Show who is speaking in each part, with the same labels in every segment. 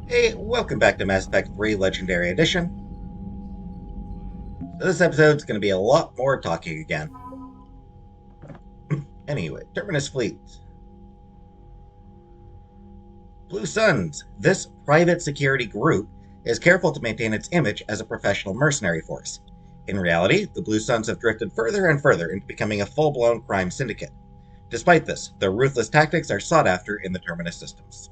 Speaker 1: Hey, welcome back to Mass Effect 3 Legendary Edition. So this episode's going to be a lot more talking again. Anyway, Terminus Fleet. Blue Suns. This private security group is careful to maintain its image as a professional mercenary force. In reality, the Blue Suns have drifted further and further into becoming a full-blown crime syndicate. Despite this, their ruthless tactics are sought after in the Terminus systems.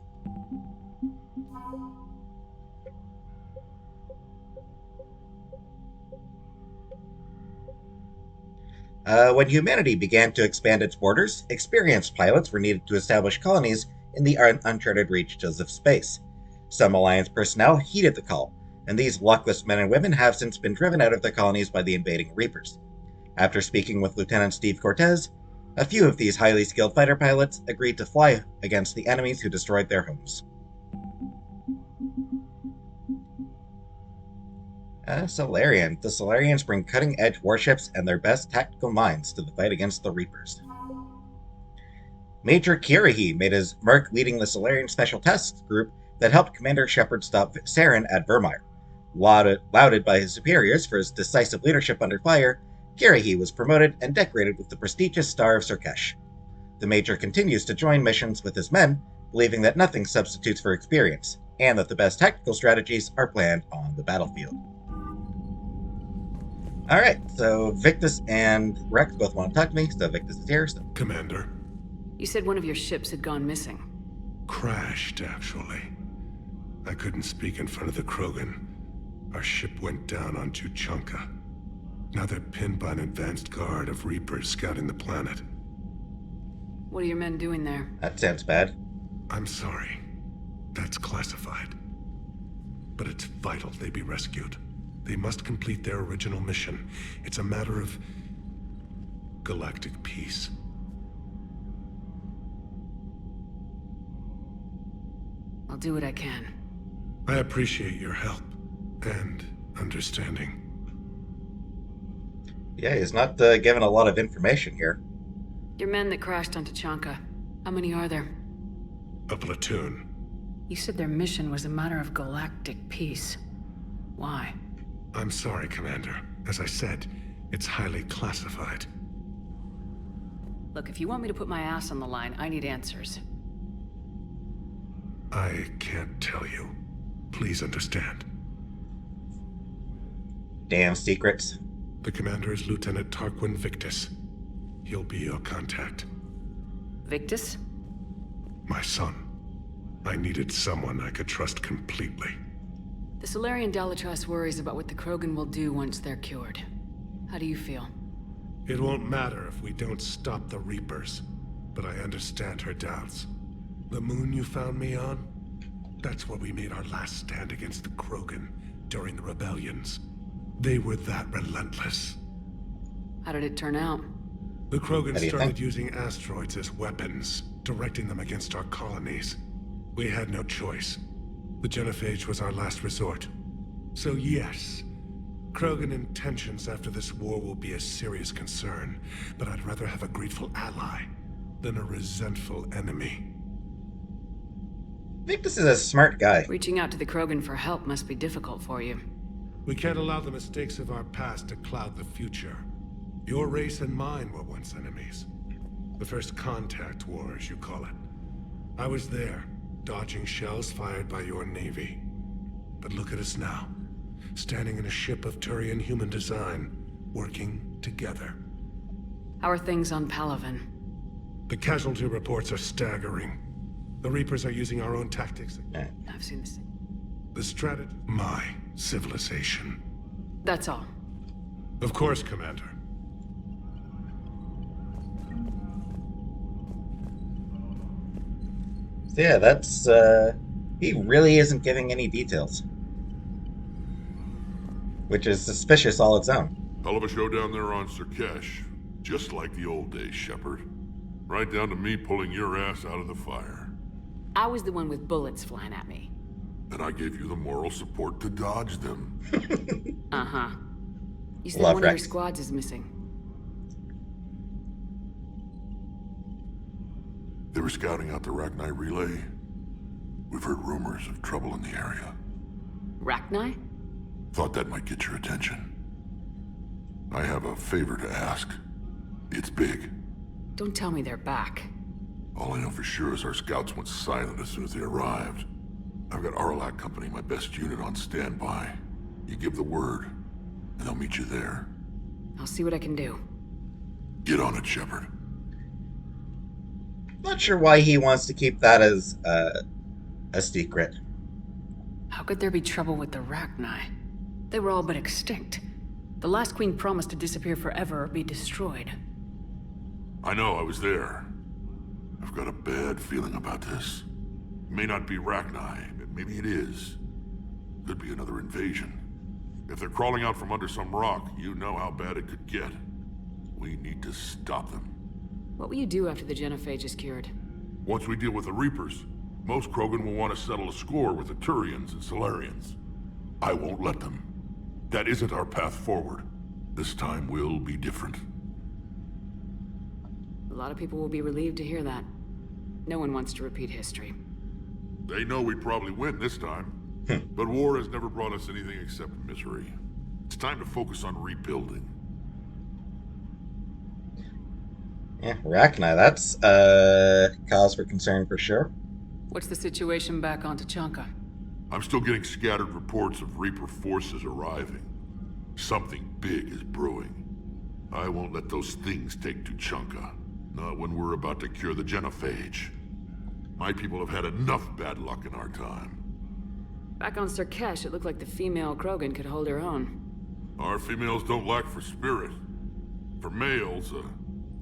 Speaker 1: When humanity began to expand its borders, experienced pilots were needed to establish colonies in the uncharted reaches of space. Some Alliance personnel heeded the call, and these luckless men and women have since been driven out of their colonies by the invading Reapers. After speaking with Lieutenant Steve Cortez, a few of these highly skilled fighter pilots agreed to fly against the enemies who destroyed their homes. Solarian. The Solarians bring cutting-edge warships and their best tactical minds to the fight against the Reapers. Major Kirihi made his mark leading the Solarian Special Tasks Group that helped Commander Shepard stop Saren at Vermeer. Lauded by his superiors for his decisive leadership under fire, Kirihi was promoted and decorated with the prestigious Star of Surkesh. The Major continues to join missions with his men, believing that nothing substitutes for experience, and that the best tactical strategies are planned on the battlefield. Alright, so Victus and Rex both want to talk to me, so Victus is here.
Speaker 2: Commander.
Speaker 3: You said one of your ships had gone missing.
Speaker 2: Crashed, actually. I couldn't speak in front of the Krogan. Our ship went down on Tuchanka. Now they're pinned by an advanced guard of Reapers scouting the planet.
Speaker 3: What are your men doing there?
Speaker 1: That sounds bad.
Speaker 2: I'm sorry. That's classified. But it's vital they be rescued. They must complete their original mission. It's a matter of galactic peace.
Speaker 3: I'll do what I can.
Speaker 2: I appreciate your help and understanding.
Speaker 1: Yeah, he's not given a lot of information here.
Speaker 3: Your men that crashed on Tachanka. How many are there?
Speaker 2: A platoon.
Speaker 3: You said their mission was a matter of galactic peace. Why?
Speaker 2: I'm sorry, Commander. As I said, it's highly classified.
Speaker 3: Look, if you want me to put my ass on the line, I need answers.
Speaker 2: I can't tell you. Please understand.
Speaker 1: Damn secrets.
Speaker 2: The commander is Lieutenant Tarquin Victus. He'll be your contact.
Speaker 3: Victus?
Speaker 2: My son. I needed someone I could trust completely.
Speaker 3: The Solarian Dalatrass worries about what the Krogan will do once they're cured. How do you feel?
Speaker 2: It won't matter if we don't stop the Reapers, but I understand her doubts. The moon you found me on? That's where we made our last stand against the Krogan during the rebellions. They were that relentless.
Speaker 3: How did it turn out?
Speaker 2: The Krogan
Speaker 1: How do you
Speaker 2: started
Speaker 1: think?
Speaker 2: using asteroids as weapons, directing them against our colonies. We had no choice. The genophage was our last resort. So yes, Krogan intentions after this war will be a serious concern, but I'd rather have a grateful ally than a resentful enemy.
Speaker 1: Victus is a smart guy.
Speaker 3: Reaching out to the Krogan for help must be difficult for you.
Speaker 2: We can't allow the mistakes of our past to cloud the future. Your race and mine were once enemies. The first contact war, as you call it. I was there, dodging shells fired by your navy. But look at us now, standing in a ship of Turian human design, working together.
Speaker 3: How are things on Palaven?
Speaker 2: The casualty reports are staggering. The Reapers are using our own tactics.
Speaker 3: I've seen this.
Speaker 2: The strategy... My civilization.
Speaker 3: That's all.
Speaker 2: Of course, Commander.
Speaker 1: So yeah, that's, he really isn't giving any details. Which is suspicious all its own.
Speaker 4: Hell of a show down there on Surkesh. Just like the old days, Shepard. Right down to me pulling your ass out of the fire.
Speaker 3: I was the one with bullets flying at me.
Speaker 4: And I gave you the moral support to dodge them.
Speaker 3: Uh-huh. You said
Speaker 1: Love
Speaker 3: one of your
Speaker 1: Rex.
Speaker 3: squads is missing.
Speaker 4: They were scouting out the Rachni relay. We've heard rumors of trouble in the area.
Speaker 3: Rachni?
Speaker 4: Thought that might get your attention. I have a favor to ask. It's big.
Speaker 3: Don't tell me they're back.
Speaker 4: All I know for sure is our scouts went silent as soon as they arrived. I've got Arlac Company, my best unit, on standby. You give the word, and they'll meet you there.
Speaker 3: I'll see what I can do.
Speaker 4: Get on it, Shepard.
Speaker 1: Not sure why he wants to keep that as a secret.
Speaker 3: How could there be trouble with the Rachni? They were all but extinct. The last queen promised to disappear forever or be destroyed.
Speaker 4: I know, I was there. I've got a bad feeling about this. It may not be Rachni, but maybe it is. Could be another invasion. If they're crawling out from under some rock, you know how bad it could get. We need to stop them.
Speaker 3: What will you do after the genophage is cured?
Speaker 4: Once we deal with the Reapers, most Krogan will want to settle a score with the Turians and Solarians. I won't let them. That isn't our path forward. This time will be different.
Speaker 3: A lot of people will be relieved to hear that. No one wants to repeat history.
Speaker 4: They know we'd probably win this time. But war has never brought us anything except misery. It's time to focus on rebuilding.
Speaker 1: Yeah, Rachni, that's cause for concern for sure.
Speaker 3: What's the situation back on Tachanka?
Speaker 4: I'm still getting scattered reports of Reaper forces arriving. Something big is brewing. I won't let those things take Tuchanka. Not when we're about to cure the genophage. My people have had enough bad luck in our time.
Speaker 3: Back on Cerkesh, it looked like the female Krogan could hold her own.
Speaker 4: Our females don't lack for spirit. For males, a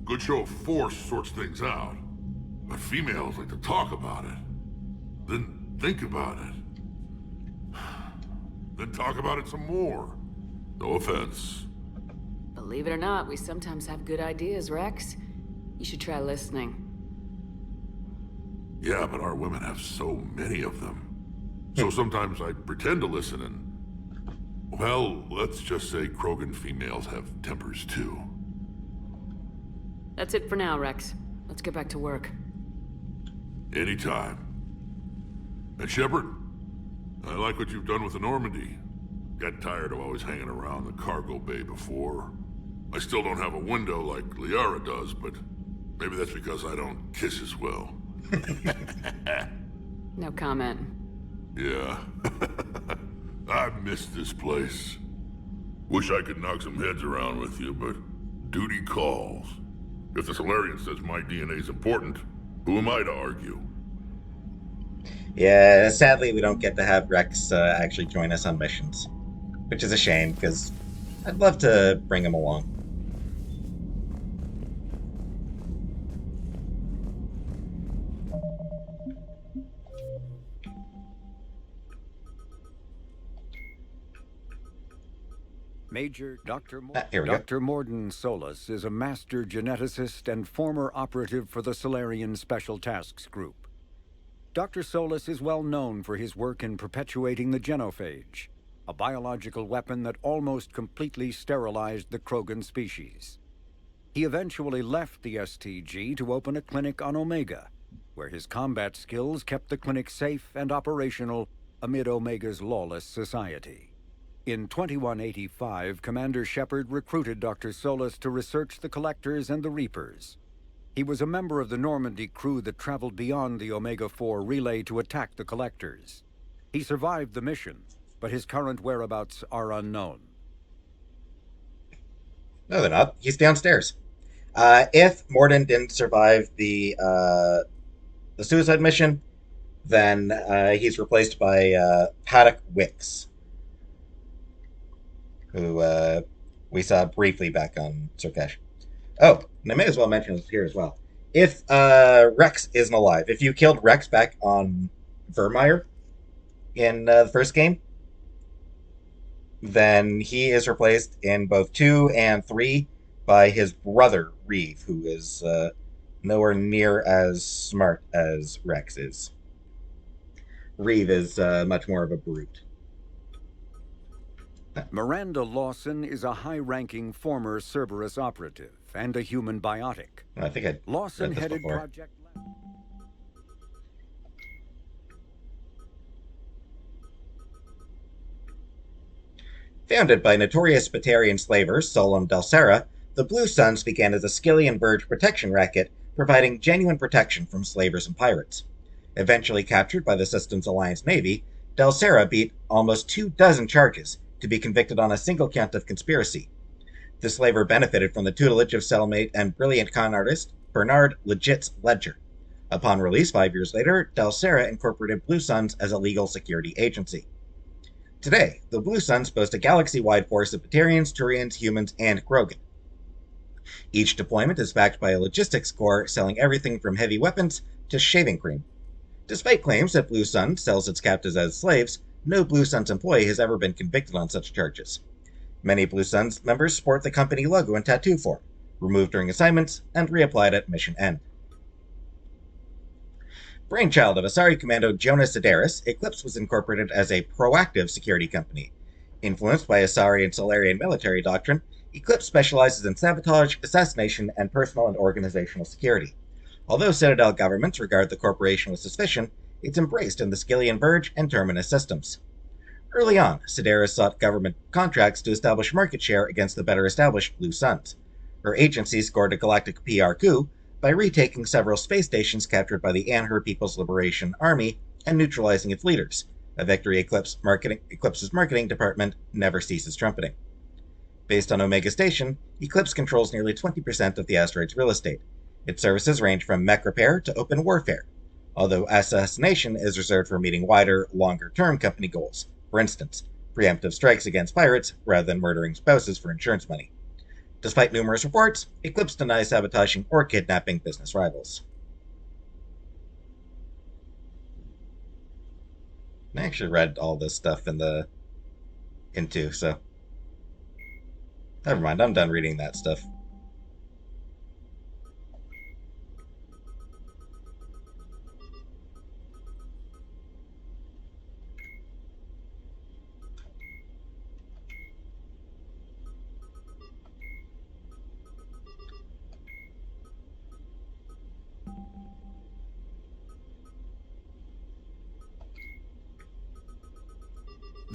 Speaker 4: good show of force sorts things out. But females like to talk about it. Then think about it. Then talk about it some more. No offense.
Speaker 3: Believe it or not, we sometimes have good ideas, Rex. You should try listening.
Speaker 4: Yeah, but our women have so many of them. So sometimes I pretend to listen and... Well, let's just say Krogan females have tempers too.
Speaker 3: That's it for now, Rex. Let's get back to work.
Speaker 4: Anytime. And Shepard, I like what you've done with the Normandy. Got tired of always hanging around the cargo bay before. I still don't have a window like Liara does, but maybe that's because I don't kiss as well.
Speaker 3: No comment.
Speaker 4: Yeah. I miss this place. Wish I could knock some heads around with you, but duty calls. If the Solarian says my DNA's important, who am I to argue?
Speaker 1: Yeah, sadly we don't get to have Rex actually join us on missions. Which is a shame, because I'd love to bring him along.
Speaker 5: Major Dr.
Speaker 1: Here we go.
Speaker 5: Dr. Morden Solus is a master geneticist and former operative for the Solarian Special Tasks Group. Dr. Solus is well known for his work in perpetuating the genophage, a biological weapon that almost completely sterilized the Krogan species. He eventually left the STG to open a clinic on Omega, where his combat skills kept the clinic safe and operational amid Omega's lawless society. In 2185, Commander Shepard recruited Dr. Solus to research the Collectors and the Reapers. He was a member of the Normandy crew that traveled beyond the Omega-4 relay to attack the Collectors. He survived the mission, but his current whereabouts are unknown.
Speaker 1: No, they're not. He's downstairs. If Morden didn't survive the suicide mission, then he's replaced by Paddock Wicks, who we saw briefly back on Cerkesh. Oh, and I may as well mention this here as well. If Rex isn't alive, if you killed Rex back on Vermeer in the first game, then he is replaced in both 2 and 3 by his brother, Reeve, who is nowhere near as smart as Rex is. Reeve is much more of a brute.
Speaker 5: Miranda Lawson is a high-ranking former Cerberus operative and a human biotic.
Speaker 1: I think I
Speaker 5: Lawson
Speaker 1: read this
Speaker 5: headed
Speaker 1: before.
Speaker 5: Project...
Speaker 1: Founded by notorious Batarian slavers Solem Delsera, the Blue Suns began as a Skillian Verge protection racket, providing genuine protection from slavers and pirates. Eventually captured by the system's Alliance Navy, Delsera beat almost 24 charges to be convicted on a single count of conspiracy. The slaver benefited from the tutelage of cellmate and brilliant con artist Bernard Legit's Ledger. Upon release 5 years later, Delsera incorporated Blue Suns as a legal security agency. Today, the Blue Suns boast a galaxy-wide force of Batarians, Turians, humans, and Krogan. Each deployment is backed by a logistics corps selling everything from heavy weapons to shaving cream. Despite claims that Blue Sun sells its captives as slaves, no Blue Suns employee has ever been convicted on such charges. Many Blue Suns members sport the company logo in tattoo form, removed during assignments, and reapplied at mission end. Brainchild of Asari Commando Jonas Sedaris, Eclipse was incorporated as a proactive security company. Influenced by Asari and Solarian military doctrine, Eclipse specializes in sabotage, assassination, and personal and organizational security. Although Citadel governments regard the corporation with suspicion, it's embraced in the Skillian Verge and Terminus systems. Early on, Sedaris sought government contracts to establish market share against the better-established Blue Suns. Her agency scored a galactic PR coup by retaking several space stations captured by the Anhur People's Liberation Army and neutralizing its leaders, a victory Eclipse's marketing department never ceases trumpeting. Based on Omega Station, Eclipse controls nearly 20% of the asteroid's real estate. Its services range from mech repair to open warfare, although assassination is reserved for meeting wider, longer-term company goals. For instance, preemptive strikes against pirates rather than murdering spouses for insurance money. Despite numerous reports, Eclipse denies sabotaging or kidnapping business rivals. I actually read all this stuff into, so never mind, I'm done reading that stuff.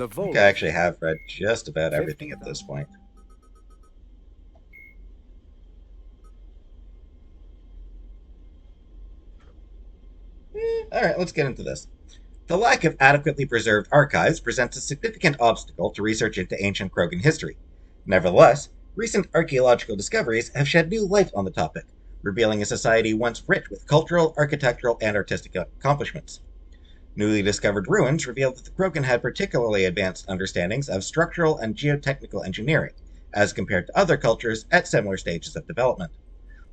Speaker 1: I think I actually have read just about everything at this point. Alright, let's get into this. The lack of adequately preserved archives presents a significant obstacle to research into ancient Krogan history. Nevertheless, recent archaeological discoveries have shed new light on the topic, revealing a society once rich with cultural, architectural, and artistic accomplishments. Newly discovered ruins reveal that the Krogan had particularly advanced understandings of structural and geotechnical engineering, as compared to other cultures at similar stages of development.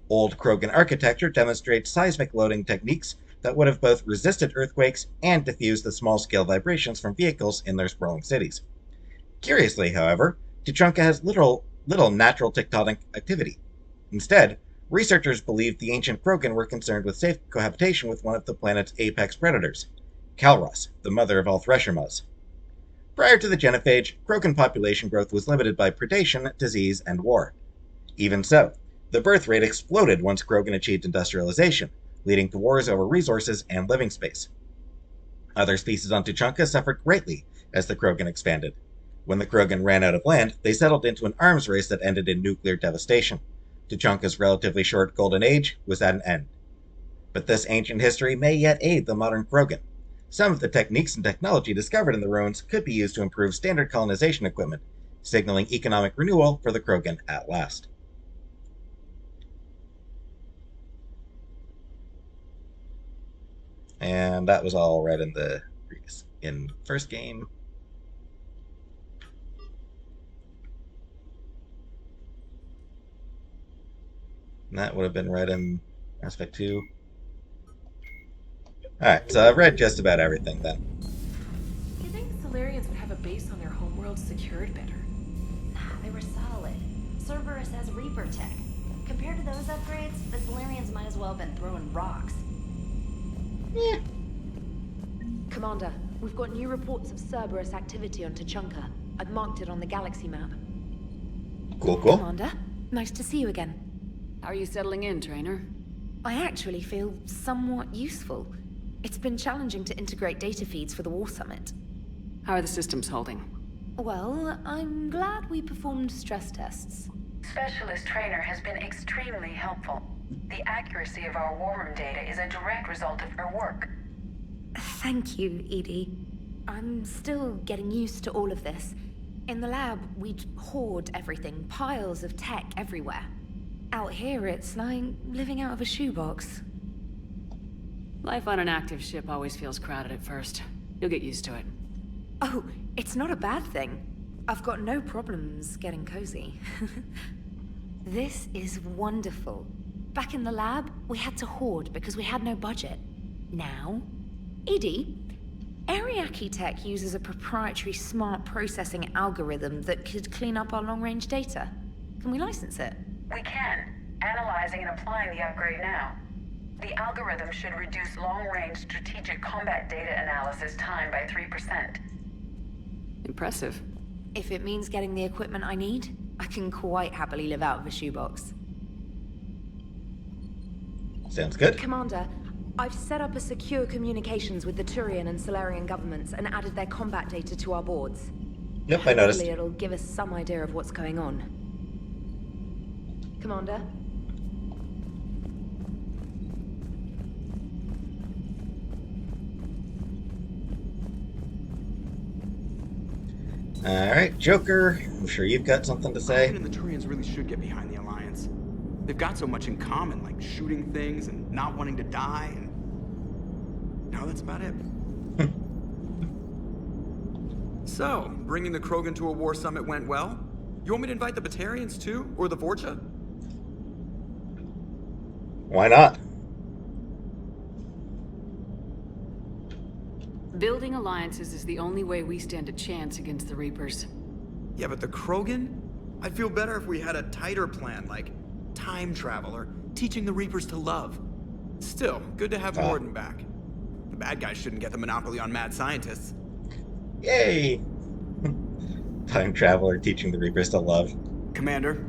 Speaker 1: Old Krogan architecture demonstrates seismic loading techniques that would have both resisted earthquakes and diffused the small-scale vibrations from vehicles in their sprawling cities. Curiously, however, Tuchanka has little natural tectonic activity. Instead, researchers believed the ancient Krogan were concerned with safe cohabitation with one of the planet's apex predators, Kalros, the mother of all Thresher moths. Prior to the Genophage, Krogan population growth was limited by predation, disease, and war. Even so, the birth rate exploded once Krogan achieved industrialization, leading to wars over resources and living space. Other species on Tuchanka suffered greatly as the Krogan expanded. When the Krogan ran out of land, they settled into an arms race that ended in nuclear devastation. Tuchanka's relatively short golden age was at an end. But this ancient history may yet aid the modern Krogan. Some of the techniques and technology discovered in the ruins could be used to improve standard colonization equipment, signaling economic renewal for the Krogan at last. And that was all read in first game. And that would have been read in aspect 2. Alright, so I've read just about everything then.
Speaker 6: You think Solarians would have a base on their homeworld secured better?
Speaker 7: Nah, they were solid. Cerberus has Reaper tech. Compared to those upgrades, the Solarians might as well have been throwing rocks.
Speaker 1: Yeah.
Speaker 6: Commander, we've got new reports of Cerberus activity on Tuchanka. I've marked it on the galaxy map.
Speaker 1: Cool, cool.
Speaker 6: Commander, nice to see you again.
Speaker 3: How are you settling in, Trainer?
Speaker 6: I actually feel somewhat useful. It's been challenging to integrate data feeds for the War Summit.
Speaker 3: How are the systems holding?
Speaker 6: Well, I'm glad we performed stress tests.
Speaker 3: Specialist trainer has been extremely helpful. The accuracy of our war room data is a direct result of her work.
Speaker 6: Thank you, Edie. I'm still getting used to all of this. In the lab, we'd hoard everything, piles of tech everywhere. Out here, it's like living out of a shoebox.
Speaker 3: Life on an active ship always feels crowded at first. You'll get used to it.
Speaker 6: Oh, it's not a bad thing. I've got no problems getting cozy. This is wonderful. Back in the lab, we had to hoard because we had no budget. Now, Edie, Ariake Tech uses a proprietary smart processing algorithm that could clean up our long-range data. Can we license it?
Speaker 3: We can. Analyzing and applying the upgrade now. The algorithm should reduce long-range strategic combat data analysis time by 3%. Impressive.
Speaker 6: If it means getting the equipment I need, I can quite happily live out of a shoebox.
Speaker 1: Sounds good.
Speaker 6: Commander, I've set up a secure communications with the Turian and Solarian governments and added their combat data to our boards.
Speaker 1: Yep, I noticed.
Speaker 6: Hopefully it'll give us some idea of what's going on. Commander?
Speaker 1: Alright, Joker, I'm sure you've got something to say.
Speaker 8: Krogan and the Turians really should get behind the Alliance. They've got so much in common, like shooting things and not wanting to die, and now that's about it. So, bringing the Krogan to a war summit went well? You want me to invite the Batarians too, or the Vorcha?
Speaker 1: Why not?
Speaker 3: Building alliances is the only way we stand a chance against the Reapers.
Speaker 8: Yeah, but the Krogan? I'd feel better if we had a tighter plan, like time travel or teaching the Reapers to love. Still, good to have Morden back. The bad guys shouldn't get the monopoly on mad scientists.
Speaker 1: Yay! Time traveler teaching the Reapers to love.
Speaker 8: Commander?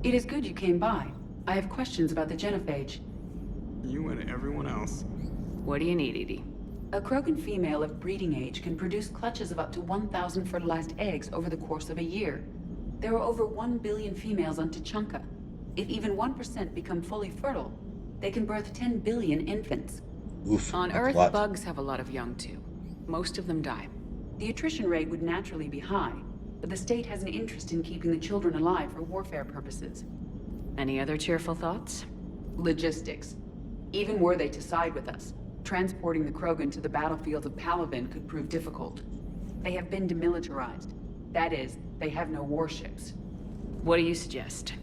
Speaker 3: It is good you came by. I have questions about the genophage.
Speaker 8: You and everyone else.
Speaker 3: What do you need, Edie? A Krogan female of breeding age can produce clutches of up to 1,000 fertilized eggs over the course of a year. There are over 1 billion females on Tuchanka. If even 1% become fully fertile, they can birth 10 billion infants.
Speaker 1: Oof,
Speaker 3: On
Speaker 1: that's a
Speaker 3: Earth,
Speaker 1: lot.
Speaker 3: bugs have a lot of young too. Most of them die. The attrition rate would naturally be high, but the state has an interest in keeping the children alive for warfare purposes. Any other cheerful thoughts? Logistics. Even were they to side with us, transporting the Krogan to the battlefields of Palaven could prove difficult. They have been demilitarized. That is, they have no warships. What do you suggest?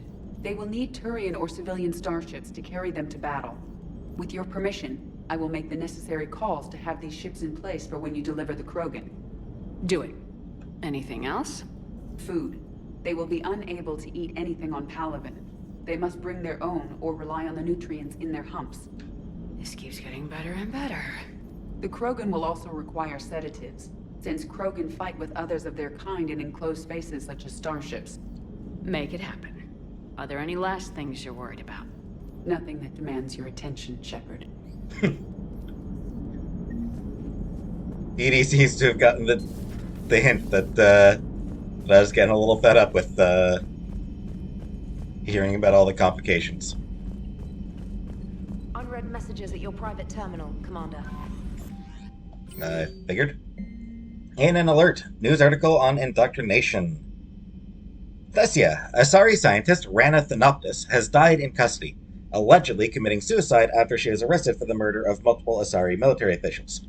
Speaker 3: They will need Turian or civilian starships to carry them to battle. With your permission, I will make the necessary calls to have these ships in place for when you deliver the Krogan. Do it. Anything else? Food. They will be unable to eat anything on Palaven. They must bring their own or rely on the nutrients in their humps. This keeps getting better and better. The Krogan will also require sedatives, since Krogan fight with others of their kind in enclosed spaces such as starships. Make it happen. Are there any last things you're worried about? Nothing that demands your attention, Shepard.
Speaker 1: Edie seems to have gotten the hint that I was getting a little fed up with hearing about all the complications.
Speaker 6: Unread messages at your private terminal, Commander.
Speaker 1: Figured. And an alert. News article on indoctrination. Thessia, Asari scientist Rana Thanoptis, has died in custody, allegedly committing suicide after she was arrested for the murder of multiple Asari military officials.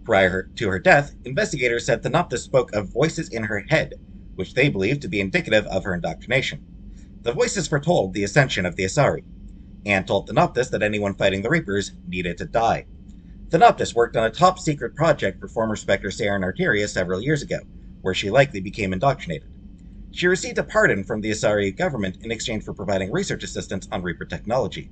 Speaker 1: Prior to her death, investigators said Thanoptis spoke of voices in her head, which they believed to be indicative of her indoctrination. The voices foretold the ascension of the Asari, and told Thanoptis that anyone fighting the Reapers needed to die. Thanoptis worked on a top-secret project for former Spectre Saren Arteria several years ago, where she likely became indoctrinated. She received a pardon from the Asari government in exchange for providing research assistance on Reaper technology.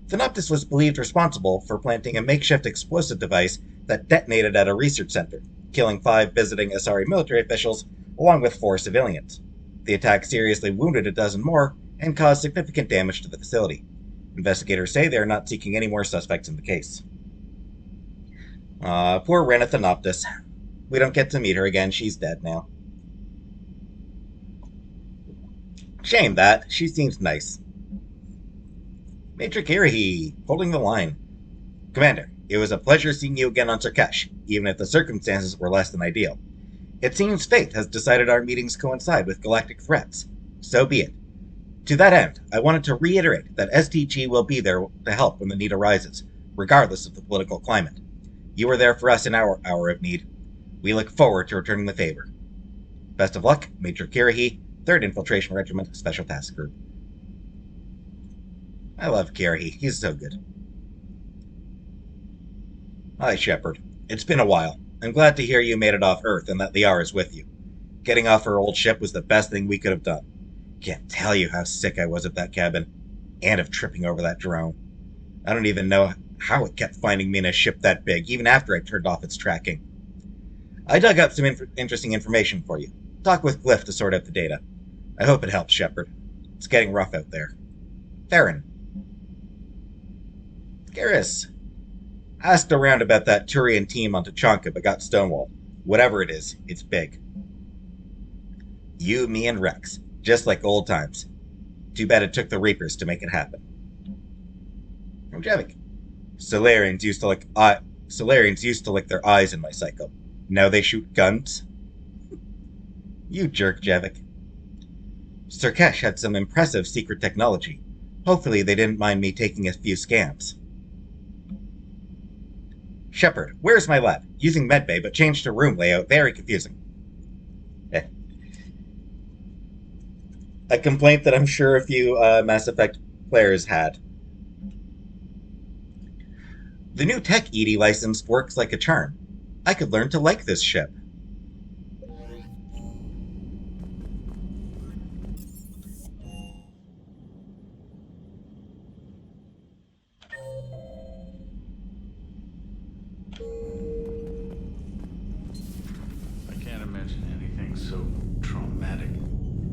Speaker 1: Thanoptis was believed responsible for planting a makeshift explosive device that detonated at a research center, killing 5 visiting Asari military officials, along with 4 civilians. The attack seriously wounded a dozen more and caused significant damage to the facility. Investigators say they are not seeking any more suspects in the case. Poor Rena Thanoptis. We don't get to meet her again. She's dead now. Shame that. She seems nice. Major Kirihi, holding the line. Commander, it was a pleasure seeing you again on Sarkesh, even if the circumstances were less than ideal. It seems fate has decided our meetings coincide with galactic threats. So be it. To that end, I wanted to reiterate that STG will be there to help when the need arises, regardless of the political climate. You were there for us in our hour of need. We look forward to returning the favor. Best of luck, Major Kirihi, 3rd Infiltration Regiment, Special Task Group. I love Kirihi. He's so good. Hi, Shepard. It's been a while. I'm glad to hear you made it off Earth and that Liara is with you. Getting off her old ship was the best thing we could have done. Can't tell you how sick I was at that cabin, and of tripping over that drone. I don't even know how it kept finding me in a ship that big, even after I turned off its tracking. I dug up some interesting information for you. Talk with Glyph to sort out the data. I hope it helps, Shepard. It's getting rough out there. Theron. Garrus. Asked around about that Turian team on Tachanka, but got stonewalled. Whatever it is, it's big. You, me, and Rex. Just like old times. Too bad it took the Reapers to make it happen. From Javik. Solarians used to lick their eyes in my cycle. Now they shoot guns? You jerk, Javik. Sarkesh had some impressive secret technology. Hopefully they didn't mind me taking a few scans. Shepard, where's my lab? Using medbay, but changed to room layout. Very confusing. A complaint that I'm sure a few Mass Effect players had. The new Tech ED license works like a charm. I could learn to like this ship.
Speaker 9: I can't imagine anything so traumatic.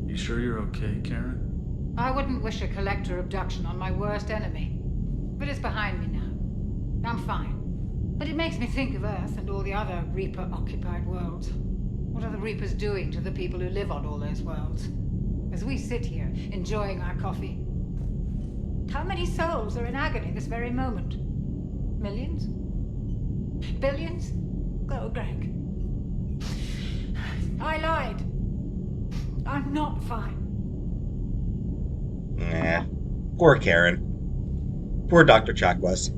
Speaker 9: You sure you're okay, Karen?
Speaker 10: I wouldn't wish a collector abduction on my worst enemy. But it's behind me now. I'm fine. But it makes me think of Earth and all the other Reaper-occupied worlds. What are the Reapers doing to the people who live on all those worlds? As we sit here, enjoying our coffee. How many souls are in agony this very moment? Millions? Billions? Oh, Greg. I lied. I'm not fine.
Speaker 1: Nah. Poor Karen. Poor Dr. Chakwas.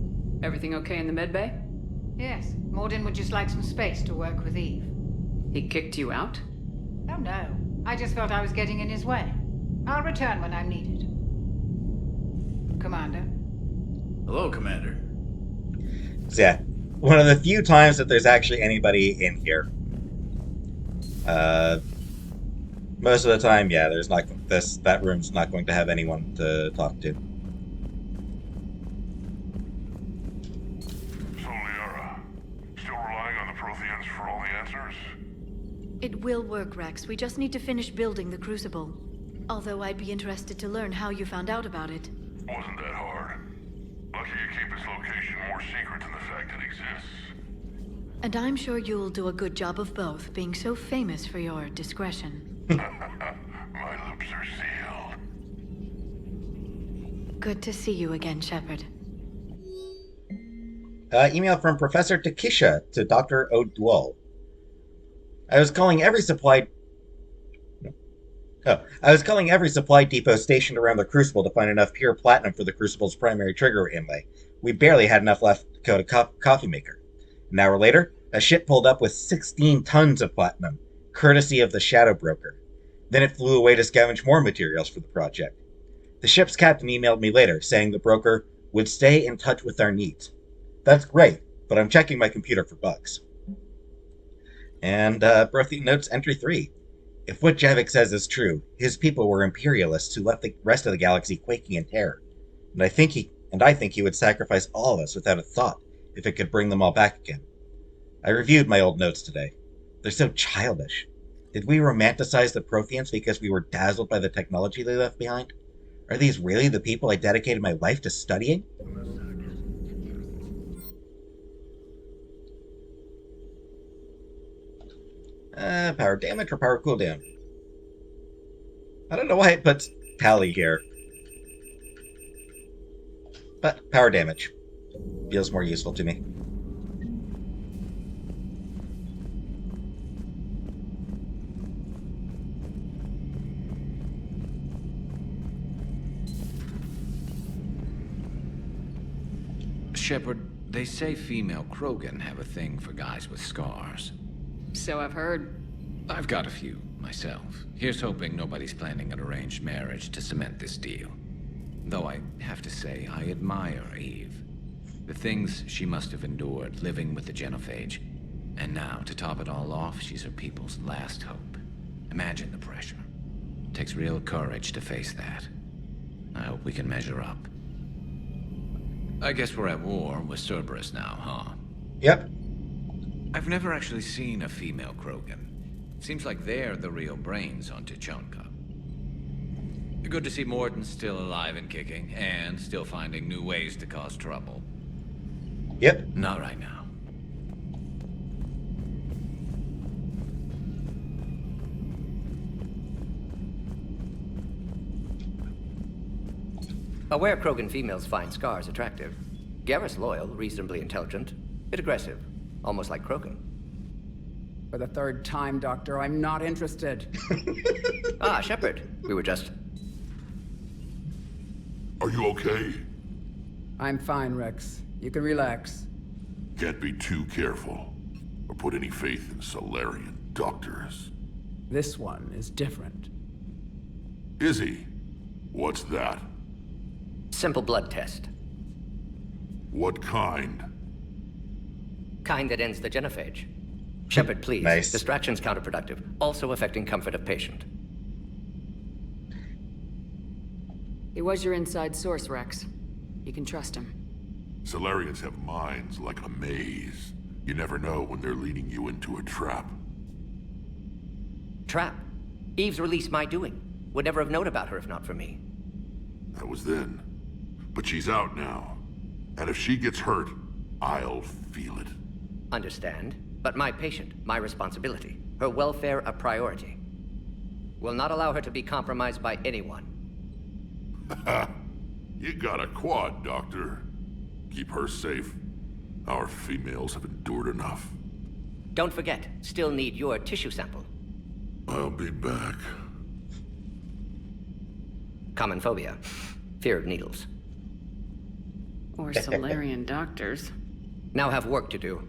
Speaker 3: Everything okay in the medbay?
Speaker 10: Yes, Mordin would just like some space to work with Eve.
Speaker 3: He kicked you out?
Speaker 10: Oh no, I just felt I was getting in his way. I'll return when I'm needed. Commander.
Speaker 9: Hello, Commander.
Speaker 1: So yeah, one of the few times that there's actually anybody in here. Most of the time, yeah, there's not that room's not going to have anyone to talk to.
Speaker 4: So, Liara, still relying on the Protheans for all the answers?
Speaker 11: It will work, Rex. We just need to finish building the Crucible. Although I'd be interested to learn how you found out about it.
Speaker 4: Wasn't that hard. Lucky you keep its location more secret than the fact it exists.
Speaker 11: And I'm sure you'll do a good job of both, being so famous for your discretion.
Speaker 4: My lips are sealed.
Speaker 11: Good to see you again, Shepard.
Speaker 1: Email from Professor Takisha to Dr. O'Dwell. I was calling every supply depot stationed around the Crucible to find enough pure platinum for the Crucible's primary trigger inlay. We barely had enough left to coat a coffee maker. An hour later, a ship pulled up with 16 tons of platinum, courtesy of the Shadow Broker. Then it flew away to scavenge more materials for the project. The ship's captain emailed me later, saying the broker would stay in touch with our needs. That's great, but I'm checking my computer for bugs. And Brothy notes entry 3. If what Javik says is true, his people were imperialists who left the rest of the galaxy quaking in terror. And I think he would sacrifice all of us without a thought if it could bring them all back again. I reviewed my old notes today. They're so childish. Did we romanticize the Protheans because we were dazzled by the technology they left behind? Are these really the people I dedicated my life to studying? Power damage or power cooldown? I don't know why it puts Pally here. But power damage feels more useful to me.
Speaker 12: Shepard, they say female krogan have a thing for guys with scars.
Speaker 3: So I've heard.
Speaker 12: I've got a few, myself. Here's hoping nobody's planning an arranged marriage to cement this deal. Though I have to say, I admire Eve. The things she must have endured living with the genophage. And now, to top it all off, she's her people's last hope. Imagine the pressure. It takes real courage to face that. I hope we can measure up. I guess we're at war with Cerberus now, huh?
Speaker 1: Yep.
Speaker 12: I've never actually seen a female krogan. Seems like they're the real brains on Tuchanka. Good to see Morden's still alive and kicking, and still finding new ways to cause trouble.
Speaker 1: Yep.
Speaker 12: Not right now.
Speaker 13: Aware Krogan females find scars attractive. Garrus loyal, reasonably intelligent, bit aggressive, almost like Krogan.
Speaker 14: For the third time, Doctor, I'm not interested.
Speaker 13: Ah, Shepard. We were just...
Speaker 4: Are you okay?
Speaker 14: I'm fine, Rex. You can relax.
Speaker 4: Can't be too careful, or put any faith in Solarian doctors.
Speaker 14: This one is different.
Speaker 4: Is he? What's that?
Speaker 13: Simple blood test.
Speaker 4: What kind?
Speaker 13: Kind that ends the genophage. Shepard, please.
Speaker 1: Nice.
Speaker 13: Distraction's counterproductive, also affecting comfort of patient.
Speaker 3: He was your inside source, Rex. You can trust him.
Speaker 4: Solarians have minds like a maze. You never know when they're leading you into a trap.
Speaker 13: Trap? Eve's release my doing. Would never have known about her if not for me.
Speaker 4: That was then. But she's out now. And if she gets hurt, I'll feel it.
Speaker 13: Understand. But my patient, my responsibility. Her welfare a priority. Will not allow her to be compromised by anyone.
Speaker 4: You got a quad, Doctor. Keep her safe. Our females have endured enough.
Speaker 13: Don't forget, still need your tissue sample.
Speaker 4: I'll be back.
Speaker 13: Common phobia. Fear of needles.
Speaker 3: Or Solarian doctors.
Speaker 13: Now have work to do.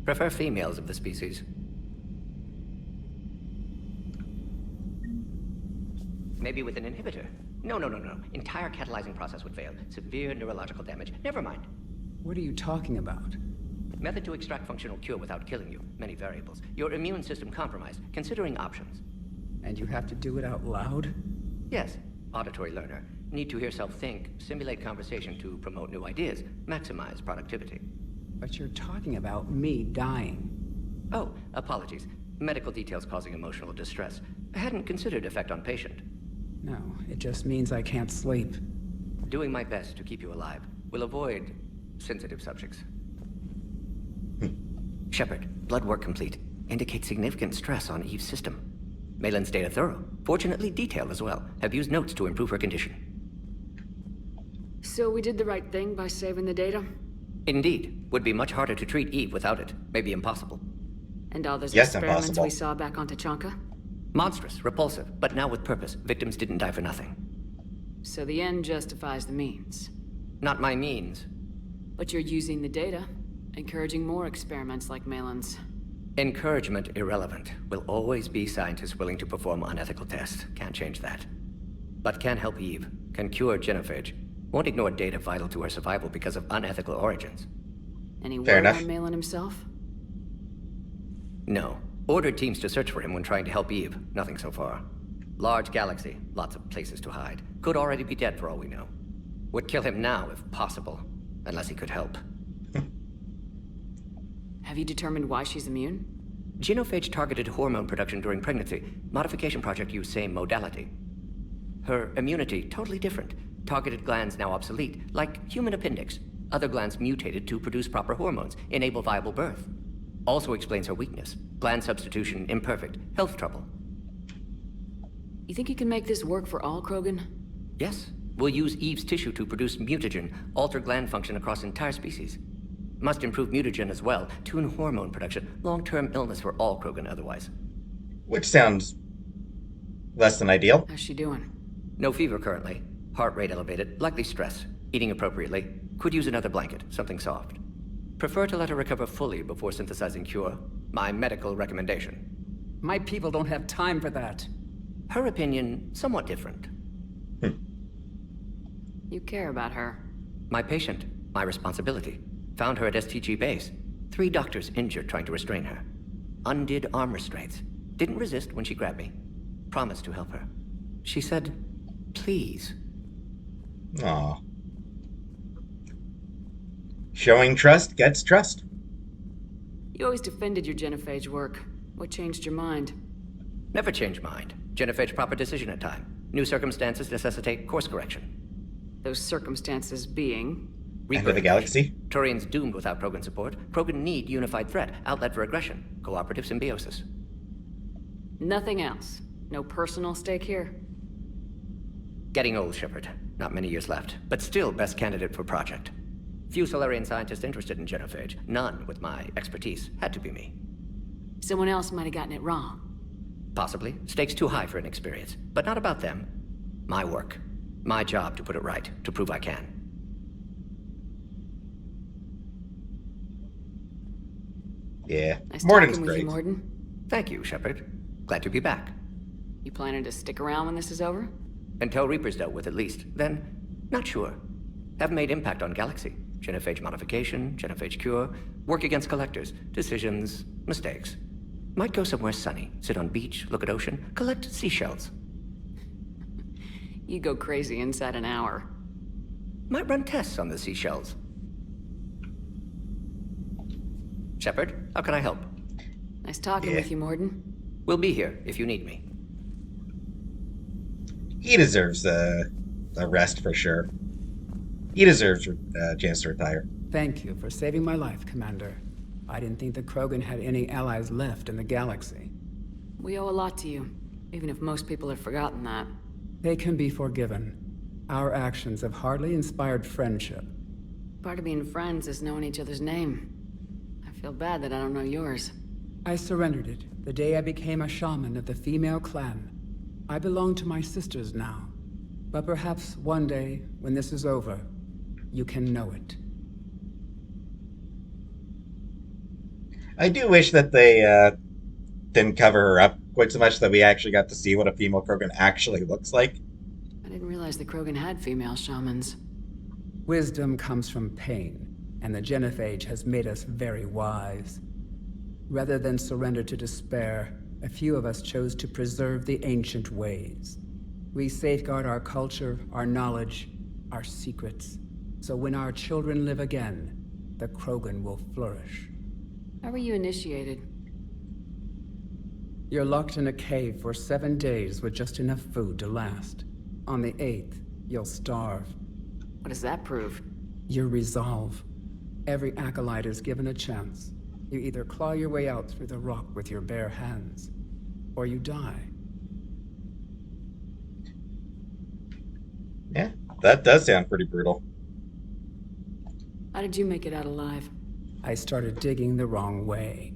Speaker 13: Prefer females of the species. Maybe with an inhibitor. No. Entire catalyzing process would fail. Severe neurological damage. Never mind.
Speaker 14: What are you talking about?
Speaker 13: Method to extract functional cure without killing you. Many variables. Your immune system compromised. Considering options.
Speaker 14: And you have to do it out loud?
Speaker 13: Yes. Auditory learner. Need to hear self think, simulate conversation to promote new ideas, maximize productivity.
Speaker 14: But you're talking about me dying.
Speaker 13: Oh, apologies. Medical details causing emotional distress. I hadn't considered effect on patient.
Speaker 14: No, it just means I can't sleep.
Speaker 13: Doing my best to keep you alive. Will avoid sensitive subjects. Shepard, blood work complete. Indicates significant stress on Eve's system. Malin's data thorough. Fortunately detailed as well. Have used notes to improve her condition.
Speaker 3: So we did the right thing by saving the data?
Speaker 13: Indeed. Would be much harder to treat Eve without it. Maybe impossible.
Speaker 3: And all those
Speaker 1: Yes,
Speaker 3: experiments
Speaker 1: impossible.
Speaker 3: we saw back on Tuchanka?
Speaker 13: Monstrous, repulsive, but now with purpose. Victims didn't die for nothing.
Speaker 3: So the end justifies the means.
Speaker 13: Not my means.
Speaker 3: But you're using the data, encouraging more experiments like Malin's.
Speaker 13: Encouragement irrelevant. Will always be scientists willing to perform unethical tests. Can't change that. But can help Eve. Can cure genophage. Won't ignore data vital to her survival because of unethical origins.
Speaker 3: Any
Speaker 1: Fair
Speaker 3: word
Speaker 1: enough.
Speaker 3: on Malin himself?
Speaker 13: No. Ordered teams to search for him when trying to help Eve. Nothing so far. Large galaxy. Lots of places to hide. Could already be dead for all we know. Would kill him now if possible. Unless he could help.
Speaker 3: Have you determined why she's immune?
Speaker 13: Genophage targeted hormone production during pregnancy. Modification project used same modality. Her immunity totally different. Targeted glands now obsolete, like human appendix. Other glands mutated to produce proper hormones, enable viable birth. Also explains her weakness. Gland substitution imperfect. Health trouble.
Speaker 3: You think you can make this work for all Krogan?
Speaker 13: Yes, we'll use Eve's tissue to produce mutagen, alter gland function across entire species. Must improve mutagen as well, tune hormone production, long-term illness for all Krogan otherwise.
Speaker 1: Which sounds less than ideal.
Speaker 3: How's she doing?
Speaker 13: No fever currently. Heart rate elevated, likely stress. Eating appropriately. Could use another blanket, something soft. Prefer to let her recover fully before synthesizing cure. My medical recommendation.
Speaker 14: My people don't have time for that.
Speaker 13: Her opinion, somewhat different.
Speaker 3: You care about her.
Speaker 13: My patient, my responsibility. Found her at STG base. 3 doctors injured trying to restrain her. Undid arm restraints. Didn't resist when she grabbed me. Promised to help her. She said, please.
Speaker 1: Aw. Showing trust gets trust.
Speaker 3: You always defended your genophage work. What changed your mind?
Speaker 13: Never change mind. Genophage proper decision at time. New circumstances necessitate course correction.
Speaker 3: Those circumstances being?
Speaker 1: End of the galaxy?
Speaker 13: Turians doomed without Krogan support. Krogan need unified threat, outlet for aggression, cooperative symbiosis.
Speaker 3: Nothing else? No personal stake here?
Speaker 13: Getting old, Shepard. Not many years left, but still best candidate for project. Few Solarian scientists interested in genophage. None with my expertise. Had to be me.
Speaker 3: Someone else might have gotten it wrong.
Speaker 13: Possibly. Stakes too high for inexperience. But not about them. My work. My job to put it right, to prove I can.
Speaker 1: Yeah.
Speaker 3: Nice
Speaker 1: Morden's
Speaker 3: talking with
Speaker 1: great.
Speaker 3: you, Morden.
Speaker 13: Thank you, Shepard. Glad to be back.
Speaker 3: You planning to stick around when this is over?
Speaker 13: Until Reaper's dealt with, at least. Then, not sure. Have made impact on Galaxy. Genophage modification, genophage cure, work against collectors, decisions, mistakes. Might go somewhere sunny, sit on beach, look at ocean, collect seashells.
Speaker 3: You go crazy inside an hour.
Speaker 13: Might run tests on the seashells. Shepard, how can I help?
Speaker 3: Nice talking with you, Morden.
Speaker 13: We'll be here if you need me.
Speaker 1: He deserves a rest for sure. He deserves a chance to retire.
Speaker 14: Thank you for saving my life, Commander. I didn't think the Krogan had any allies left in the galaxy.
Speaker 3: We owe a lot to you, even if most people have forgotten that.
Speaker 14: They can be forgiven. Our actions have hardly inspired friendship.
Speaker 3: Part of being friends is knowing each other's name. I feel bad that I don't know yours.
Speaker 14: I surrendered it the day I became a shaman of the female clan. I belong to my sisters now. But perhaps one day, when this is over, you can know it.
Speaker 1: I do wish that they didn't cover her up quite so much that we actually got to see what a female Krogan actually looks like.
Speaker 3: I didn't realize the Krogan had female shamans.
Speaker 14: Wisdom comes from pain, and the genophage has made us very wise. Rather than surrender to despair, a few of us chose to preserve the ancient ways. We safeguard our culture, our knowledge, our secrets. So when our children live again, the Krogan will flourish.
Speaker 3: How were you initiated?
Speaker 14: You're locked in a cave for 7 days with just enough food to last. On the 8th, you'll starve.
Speaker 3: What does that prove?
Speaker 14: Your resolve. Every acolyte is given a chance. You either claw your way out through the rock with your bare hands, or you die.
Speaker 1: Yeah, that does sound pretty brutal.
Speaker 3: How did you make it out alive?
Speaker 14: I started digging the wrong way.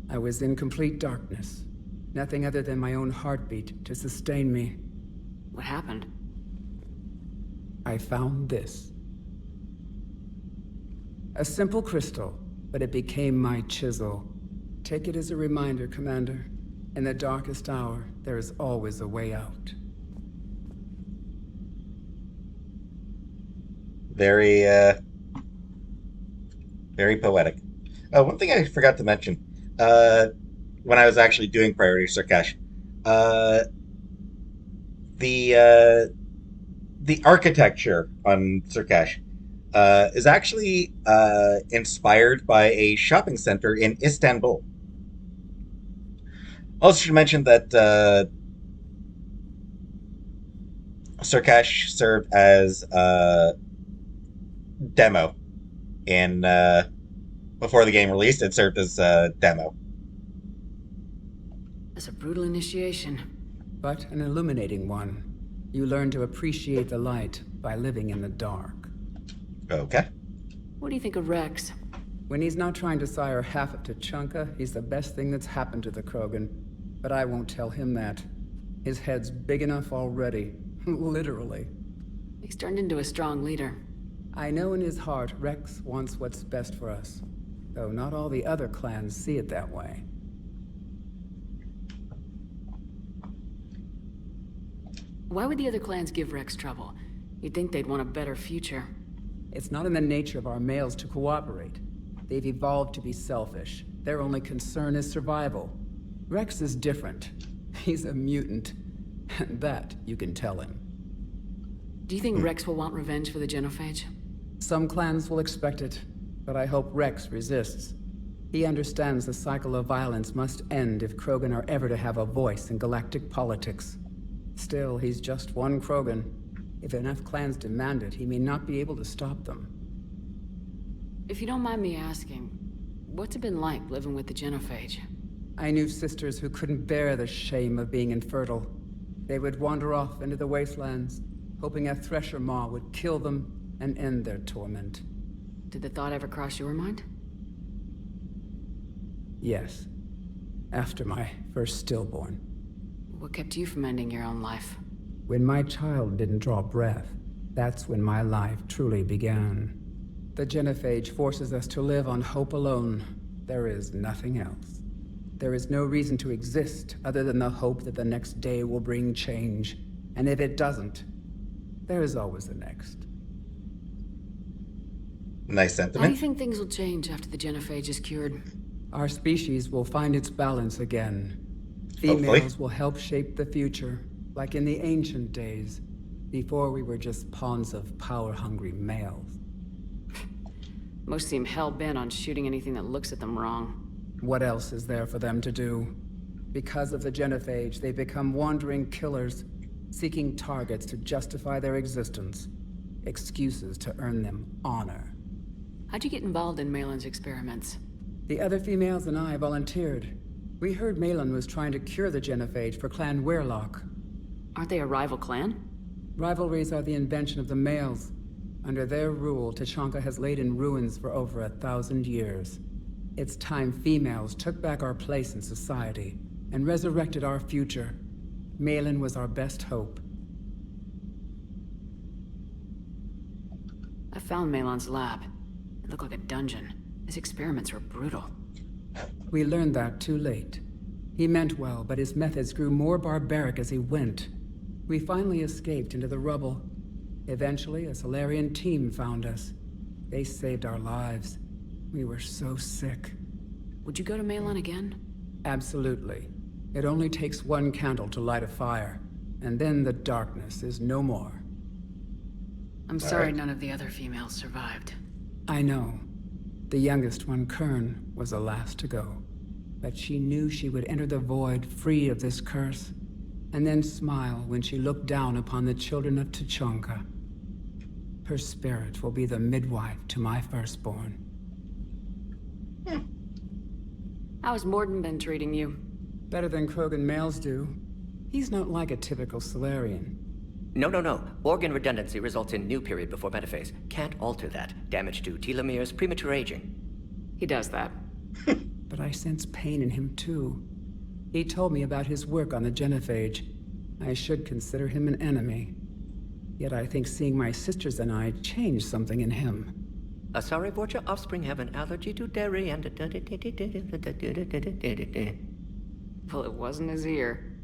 Speaker 14: I was in complete darkness. Nothing other than my own heartbeat to sustain me.
Speaker 3: What happened?
Speaker 14: I found this. A simple crystal, but it became my chisel. Take it as a reminder, Commander. In the darkest hour, there is always a way out.
Speaker 1: Very, very poetic. One thing I forgot to mention, when I was actually doing Priority Surkash, the architecture on Surkash is actually inspired by a shopping center in Istanbul. Also should mention that Surkash served as demo in before the game released. It served as a demo.
Speaker 3: That's a brutal initiation.
Speaker 14: but an illuminating one. You learn to appreciate the light by living in the dark.
Speaker 1: Okay.
Speaker 3: What do you think of Rex?
Speaker 14: When he's not trying to sire half of Tuchanka, he's the best thing that's happened to the Krogan. But I won't tell him that. His head's big enough already. Literally.
Speaker 3: He's turned into a strong leader.
Speaker 14: I know in his heart Rex wants what's best for us. Though not all the other clans see it that way.
Speaker 3: Why would the other clans give Rex trouble? You'd think they'd want a better future.
Speaker 14: It's not in the nature of our males to cooperate. They've evolved to be selfish. Their only concern is survival. Rex is different. He's a mutant. And that you can tell him.
Speaker 3: Do you think Rex will want revenge for the genophage?
Speaker 14: Some clans will expect it, but I hope Rex resists. He understands the cycle of violence must end if Krogan are ever to have a voice in galactic politics. Still, he's just one Krogan. If enough clans demand it, he may not be able to stop them.
Speaker 3: If you don't mind me asking, what's it been like living with the genophage?
Speaker 14: I knew sisters who couldn't bear the shame of being infertile. They would wander off into the wastelands, hoping a thresher maw would kill them and end their torment.
Speaker 3: Did the thought ever cross your mind?
Speaker 14: Yes. After my first stillborn.
Speaker 3: What kept you from ending your own life?
Speaker 14: When my child didn't draw breath, that's when my life truly began. The genophage forces us to live on hope alone. There is nothing else. There is no reason to exist other than the hope that the next day will bring change. And if it doesn't, there is always the next.
Speaker 1: Nice
Speaker 3: How do
Speaker 1: sentiment.
Speaker 3: you think things will change after the genophage is cured?
Speaker 14: Our species will find its balance again.
Speaker 1: Hopefully.
Speaker 14: Females will help shape the future, like in the ancient days, before we were just pawns of power-hungry males.
Speaker 3: Most seem hell-bent on shooting anything that looks at them wrong.
Speaker 14: What else is there for them to do? Because of the genophage, they become wandering killers, seeking targets to justify their existence, excuses to earn them honor.
Speaker 3: How'd you get involved in Malin's experiments?
Speaker 14: The other females and I volunteered. We heard Malin was trying to cure the genophage for Clan Weirlock.
Speaker 3: Aren't they a rival clan?
Speaker 14: Rivalries are the invention of the males. Under their rule, Tuchanka has laid in ruins for over 1,000 years. It's time females took back our place in society and resurrected our future. Malin was our best hope.
Speaker 3: I found Malin's lab. It looked like a dungeon. His experiments were brutal.
Speaker 14: We learned that too late. He meant well, but his methods grew more barbaric as he went. We finally escaped into the rubble. Eventually, a Solarian team found us. They saved our lives. We were so sick.
Speaker 3: Would you go to Malin again?
Speaker 14: Absolutely. It only takes one candle to light a fire, and then the darkness is no more.
Speaker 3: I'm sorry none of the other females survived.
Speaker 14: I know. The youngest one, Kern, was the last to go. But she knew she would enter the void free of this curse, and then smile when she looked down upon the children of Tuchanka. Her spirit will be the midwife to my firstborn.
Speaker 3: How's Morden been treating you?
Speaker 14: Better than Krogan males do. He's not like a typical Solarian.
Speaker 13: No. Organ redundancy results in new period before metaphase. Can't alter that. Damage to telomeres, premature aging.
Speaker 3: He does that.
Speaker 14: But I sense pain in him too. He told me about his work on the genophage. I should consider him an enemy. Yet I think seeing my sisters and I changed something in him.
Speaker 13: Asari Vorcha offspring have an allergy to dairy and...
Speaker 3: Well, it wasn't his ear.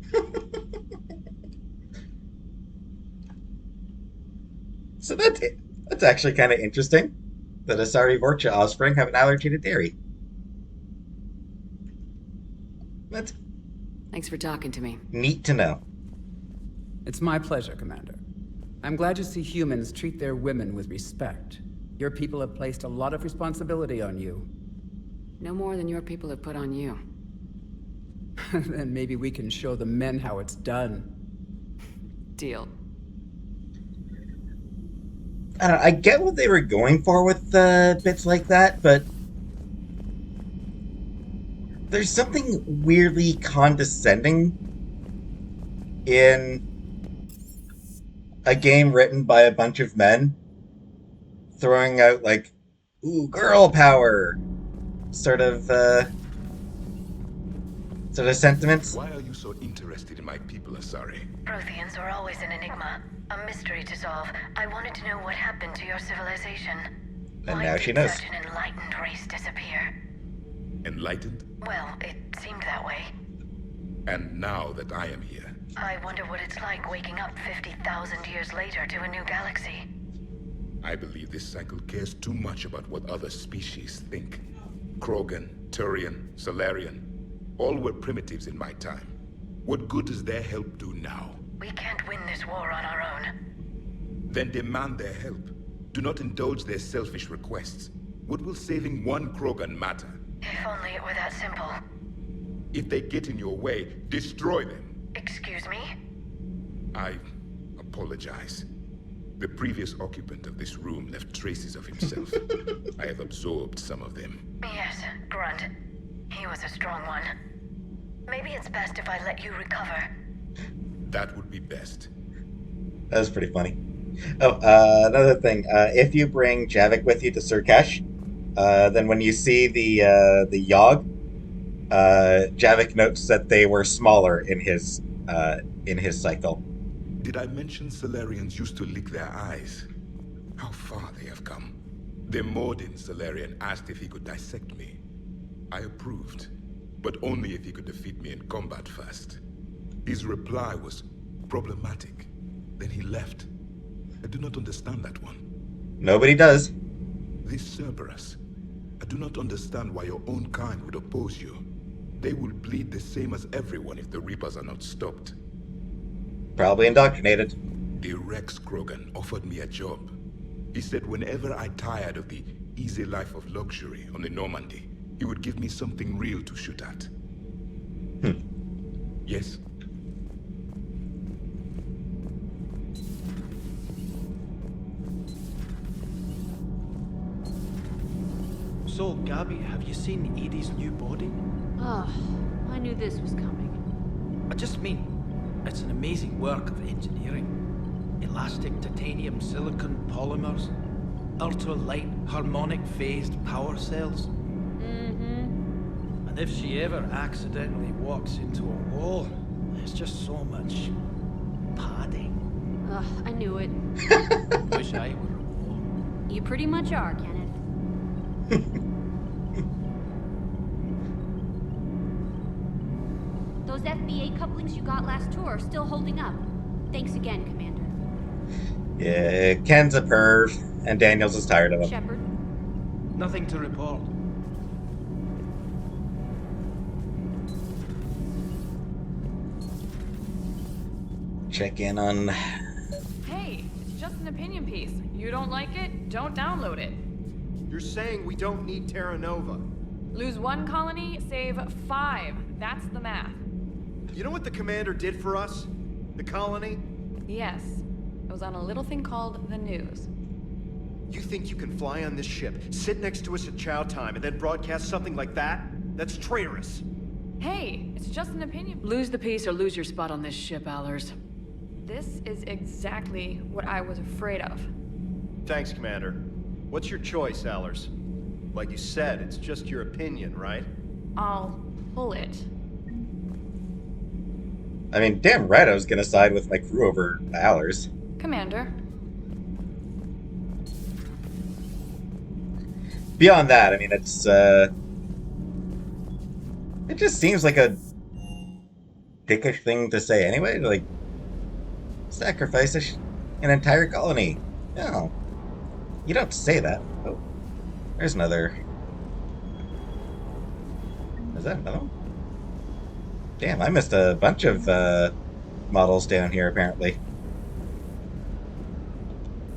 Speaker 1: So that's actually kind of interesting. That Asari Vorcha offspring have an allergy to dairy. That's
Speaker 3: Thanks for talking to me.
Speaker 1: neat to know.
Speaker 14: It's my pleasure, Commander. I'm glad to see humans treat their women with respect. Your people have placed a lot of responsibility on you.
Speaker 3: No more than your people have put on you.
Speaker 14: Then maybe we can show the men how it's done.
Speaker 3: Deal.
Speaker 1: I get what they were going for with bits like that, but there's something weirdly condescending in a game written by a bunch of men throwing out like, "Ooh, girl power," sort of sentiments.
Speaker 15: Why are you so interested in my people, Asari?
Speaker 11: Protheans are always an enigma, a mystery to solve. I wanted to know what happened to your civilization.
Speaker 1: And
Speaker 11: Why
Speaker 1: now she
Speaker 11: did
Speaker 1: knows.
Speaker 11: such an enlightened race disappear?
Speaker 15: Enlightened?
Speaker 11: Well, it seemed that way.
Speaker 15: And now that I am here,
Speaker 11: I wonder what it's like waking up 50,000 years later to a new galaxy.
Speaker 15: I believe this cycle cares too much about what other species think. Krogan, Turian, Solarian, all were primitives in my time. What good does their help do now?
Speaker 11: We can't win this war on our own.
Speaker 15: Then demand their help. Do not indulge their selfish requests. What will saving one Krogan matter?
Speaker 11: If only it were that simple.
Speaker 15: If they get in your way, destroy them.
Speaker 11: Excuse me?
Speaker 15: I apologize. The previous occupant of this room left traces of himself. I have absorbed some of them.
Speaker 11: Yes, Grunt. He was a strong one. Maybe it's best if I let you recover.
Speaker 15: That would be best.
Speaker 1: That was pretty funny. Oh, another thing. If you bring Javik with you to Surkesh, then when you see the Yogg, Javik notes that they were smaller in his cycle.
Speaker 15: Did I mention Solarians used to lick their eyes? How far they have come. The Mordin Solarian asked if he could dissect me. I approved, but only if he could defeat me in combat first. His reply was problematic. Then he left. I do not understand that one.
Speaker 1: Nobody does.
Speaker 15: This Cerberus. I do not understand why your own kind would oppose you. They will bleed the same as everyone if the Reapers are not stopped.
Speaker 1: Probably indoctrinated.
Speaker 15: The Rex Krogan offered me a job. He said whenever I tired of the easy life of luxury on the Normandy, he would give me something real to shoot at. Yes?
Speaker 9: So, Gabby, have you seen Edie's new body?
Speaker 16: Ah, I knew this was coming.
Speaker 9: I just mean, it's an amazing work of engineering. Elastic titanium silicon polymers, ultra-light harmonic phased power cells.
Speaker 16: Mm-hmm.
Speaker 9: And if she ever accidentally walks into a wall, there's just so much padding.
Speaker 16: Ugh, I knew it.
Speaker 9: Wish I were a wall.
Speaker 16: You pretty much are, Kenneth.
Speaker 17: Those FBA couplings you got last tour are still holding up. Thanks again, Commander.
Speaker 1: Yeah, Ken's a perv, and Daniels is tired of him.
Speaker 16: Shepard?
Speaker 9: Nothing to report.
Speaker 1: Check in on...
Speaker 18: Hey, it's just an opinion piece. You don't like it, don't download it.
Speaker 19: You're saying we don't need Terra Nova.
Speaker 18: Lose 1 colony, save 5. That's the math.
Speaker 19: You know what the commander did for us? The colony?
Speaker 18: Yes. It was on a little thing called the news.
Speaker 19: You think you can fly on this ship, sit next to us at chow time, and then broadcast something like that? That's traitorous.
Speaker 18: Hey, it's just an opinion.
Speaker 3: Lose the peace or lose your spot on this ship, Allers.
Speaker 18: This is exactly what I was afraid of.
Speaker 19: Thanks, Commander. What's your choice, Allers? Like you said, it's just your opinion, right?
Speaker 18: I'll pull it.
Speaker 1: I mean, damn right I was gonna side with my crew over Allers.
Speaker 18: Commander.
Speaker 1: Beyond that, I mean, it's, it just seems like a dickish thing to say anyway. Like, sacrifice an entire colony. No. You don't say that. Oh. There's another... Is that another one? Damn, I missed a bunch of models down here, apparently.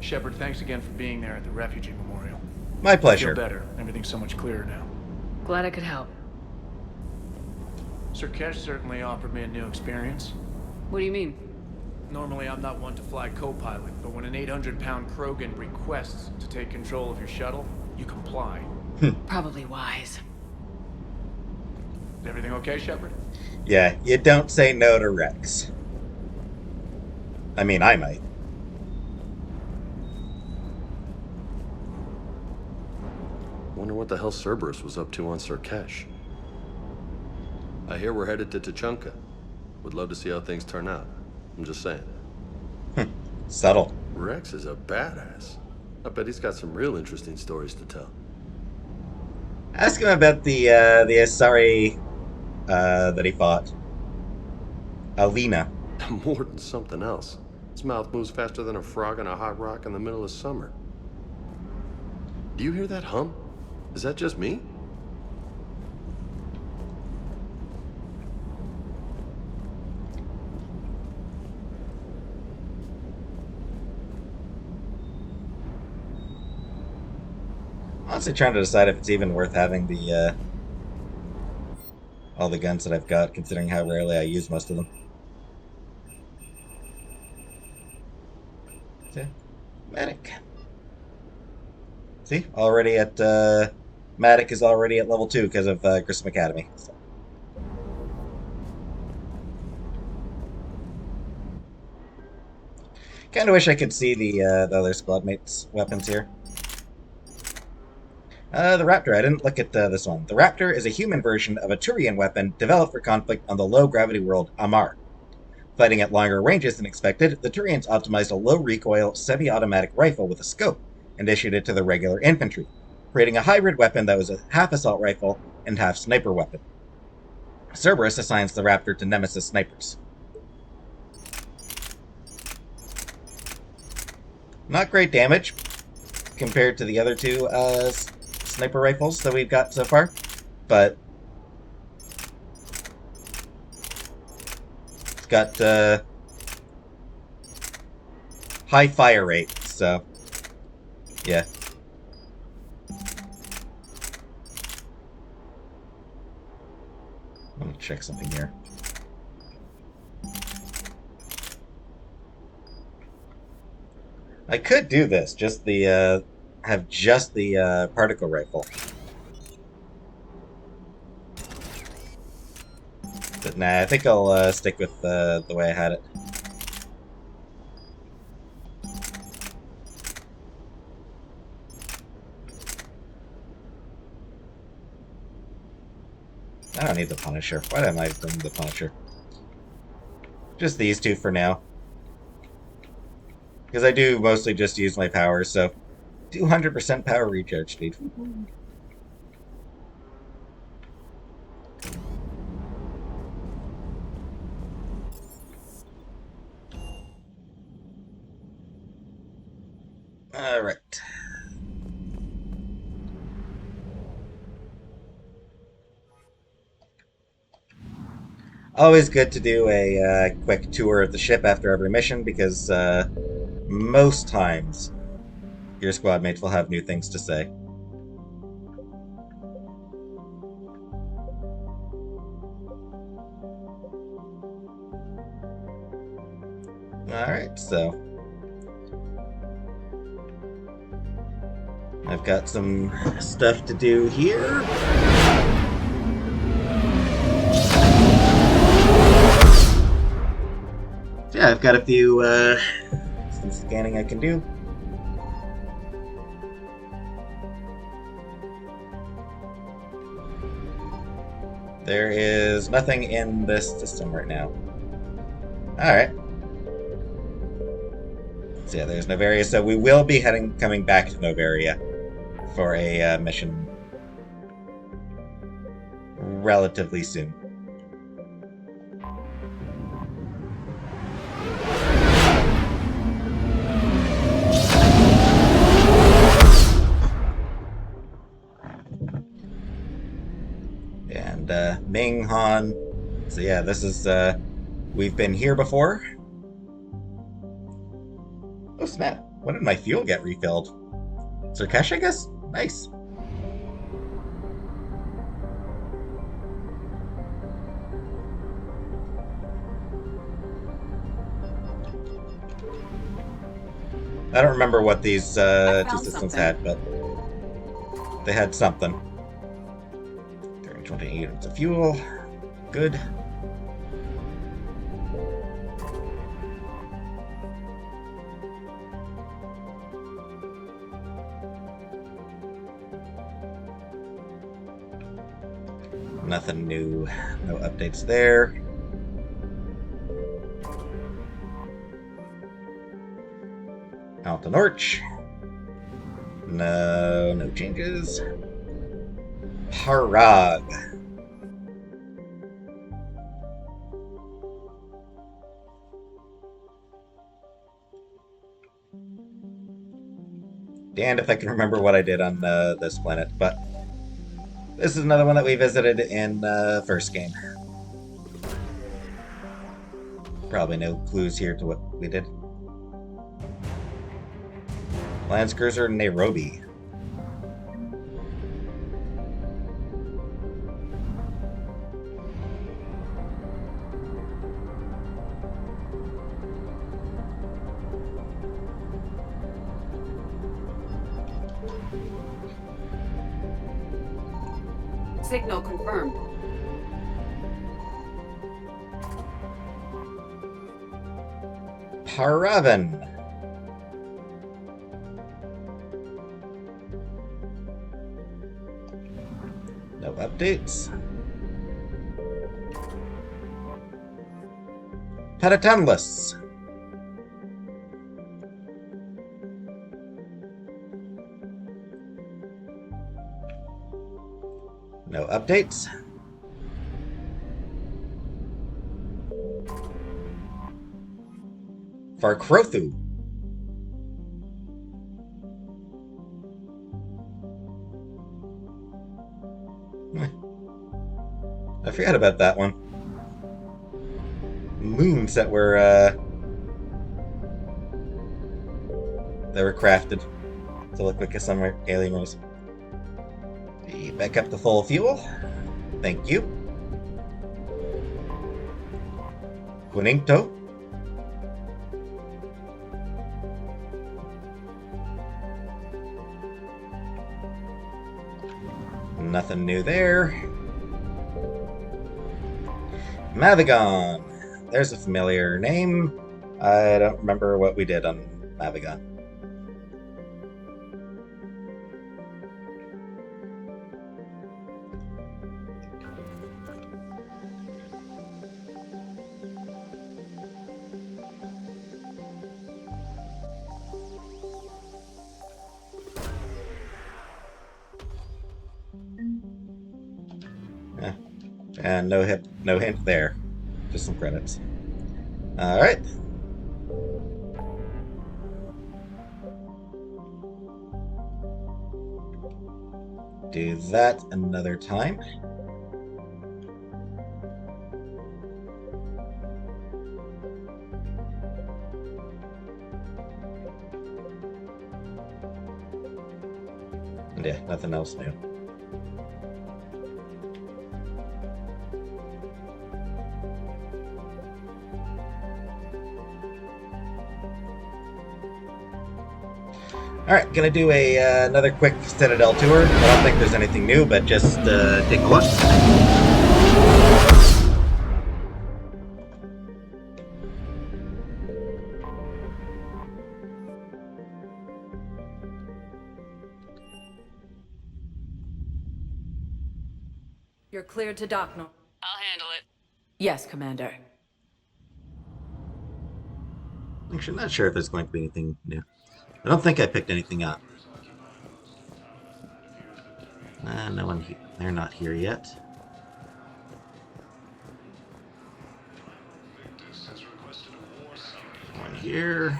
Speaker 9: Shepard, thanks again for being there at the refugee memorial.
Speaker 1: My pleasure.
Speaker 9: I feel better. Everything's so much clearer now.
Speaker 3: Glad I could help.
Speaker 9: Surkesh certainly offered me a new experience.
Speaker 3: What do you mean?
Speaker 9: Normally, I'm not one to fly co-pilot, but when an 800-pound Krogan requests to take control of your shuttle, you comply.
Speaker 3: Probably wise.
Speaker 9: Is everything okay, Shepard?
Speaker 1: Yeah, you don't say no to Rex. I mean, I might.
Speaker 20: Wonder what the hell Cerberus was up to on Surkesh. I hear we're headed to Tuchanka. Would love to see how things turn out. I'm just saying.
Speaker 1: Subtle.
Speaker 20: Rex is a badass. I bet he's got some real interesting stories to tell.
Speaker 1: Ask him about the Asari that he fought. Alina.
Speaker 20: More than something else. His mouth moves faster than a frog on a hot rock in the middle of summer. Do you hear that hum? Is that just me?
Speaker 1: Honestly, trying to decide if it's even worth having the all the guns that I've got, considering how rarely I use most of them. Okay. Medic. See, already at Matic is already at level 2 because of Grissom Academy. So. Kind of wish I could see the other squad mates' weapons here. The Raptor. I didn't look at this one. The Raptor is a human version of a Turian weapon developed for conflict on the low-gravity world Amar. Fighting at longer ranges than expected, the Turians optimized a low-recoil, semi-automatic rifle with a scope and issued it to the regular infantry, creating a hybrid weapon that was a half assault rifle and half sniper weapon. Cerberus assigns the Raptor to Nemesis snipers. Not great damage compared to the other two sniper rifles that we've got so far, but it's got high fire rate, so yeah. Let me check something here. I could do this, just the have just the particle rifle. But nah, I think I'll stick with the way I had it. I don't need the Punisher. Why didn't I bring the Punisher? Just these two for now. Because I do mostly just use my power, so 200% power recharge speed. Alright. Always good to do a quick tour of the ship after every mission, because most times your squad mates will have new things to say. Alright, so I've got some stuff to do here. Yeah, I've got a few some scanning I can do. There is nothing in this system right now. Alright. So yeah, there's Novaria, so we will be coming back to Novaria for a mission relatively soon. And Ming Han. So yeah, this is we've been here before. Oh snap! When did my fuel get refilled? Surkesh, I guess? Nice. I don't remember what these two systems had, but they had something. 328 units of fuel. Good. Nothing new. No updates there. Alton Orch. No changes. Parag. And if I can remember what I did on this planet, but this is another one that we visited in first game. Probably no clues here to what we did. Lance Cruiser Nairobi.
Speaker 3: Signal confirmed.
Speaker 1: Paravan. No updates. Petatonless. No updates. Farkrothu. I forgot about that one. Moons that were crafted to look like some alien race. Back up to full fuel. Thank you. Quiningto. Nothing new there. Mavigon. There's a familiar name. I don't remember what we did on Mavigon. And no hint there. Just some credits. All right. Do that another time. Yeah, nothing else new. Alright, gonna do another quick Citadel tour. I don't think there's anything new, but just take a look.
Speaker 6: You're cleared to dock, no?
Speaker 18: I'll handle it.
Speaker 6: Yes, Commander.
Speaker 1: Actually, not sure if there's going to be anything new. I don't think I picked anything up. No one here. They're not here yet. One here.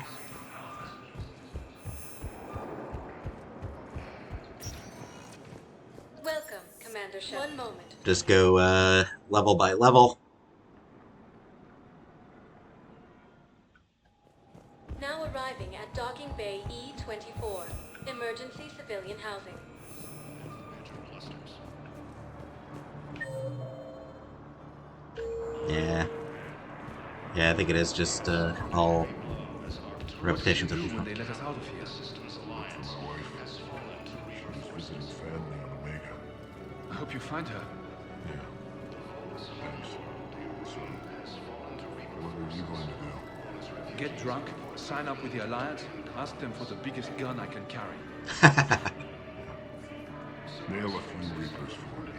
Speaker 11: Welcome, Commander Shep. One moment.
Speaker 1: Just go level by level.
Speaker 11: Now arriving at Docking Bay E-24, emergency civilian housing.
Speaker 1: Yeah, I think it is just all repetitions at the front.
Speaker 9: They let us out of here. I hope you find her.
Speaker 4: Yeah. Thanks. So, what are you going to do?
Speaker 9: Get drunk, sign up with the Alliance, ask them for the biggest gun I can carry.
Speaker 4: Nail a few Reapers for me.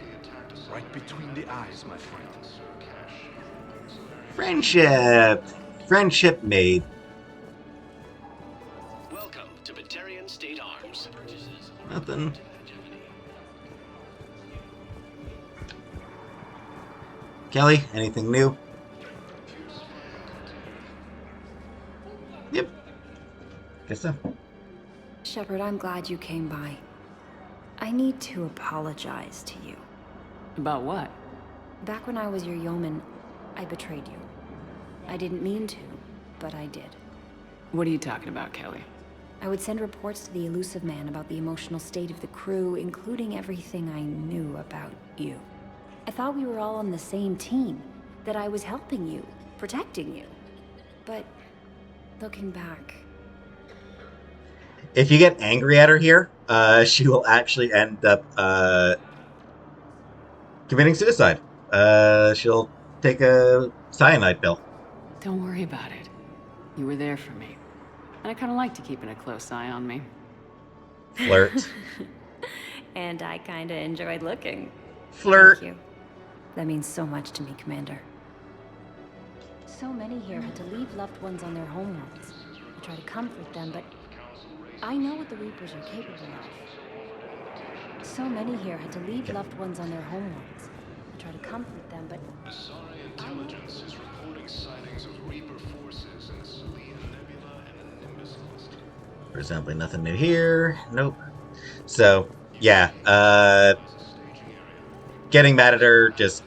Speaker 19: Right between the eyes, my friend.
Speaker 1: Friendship! Friendship made.
Speaker 21: Welcome to Batarian State Arms.
Speaker 1: Nothing. Kelly, anything new? Yep. Guess so.
Speaker 6: Shepard, I'm glad you came by. I need to apologize to you.
Speaker 3: About what?
Speaker 6: Back when I was your yeoman, I betrayed you. I didn't mean to, but I did.
Speaker 3: What are you talking about, Kelly?
Speaker 6: I would send reports to the Elusive Man about the emotional state of the crew, including everything I knew about you. I thought we were all on the same team, that I was helping you, protecting you. But, looking back...
Speaker 1: If you get angry at her here, she will actually end up committing suicide. She'll take a cyanide pill.
Speaker 3: Don't worry about it. You were there for me. And I kind of liked you keeping a close eye on me.
Speaker 1: Flirt.
Speaker 6: And I kinda enjoyed looking.
Speaker 1: Flirt.
Speaker 6: Thank you. That means so much to me, Commander. So many here had to leave loved ones on their homeworlds. I try to comfort them, but I know what the Reapers are capable of. So many here had to leave loved ones on their homeworlds. I try to comfort them, but
Speaker 21: Asari intelligence is reporting sightings of Reaper forces in the Salian Nebula and the Nimbus cluster.
Speaker 1: Presumably nothing new here. Nope. So, yeah, getting mad at her just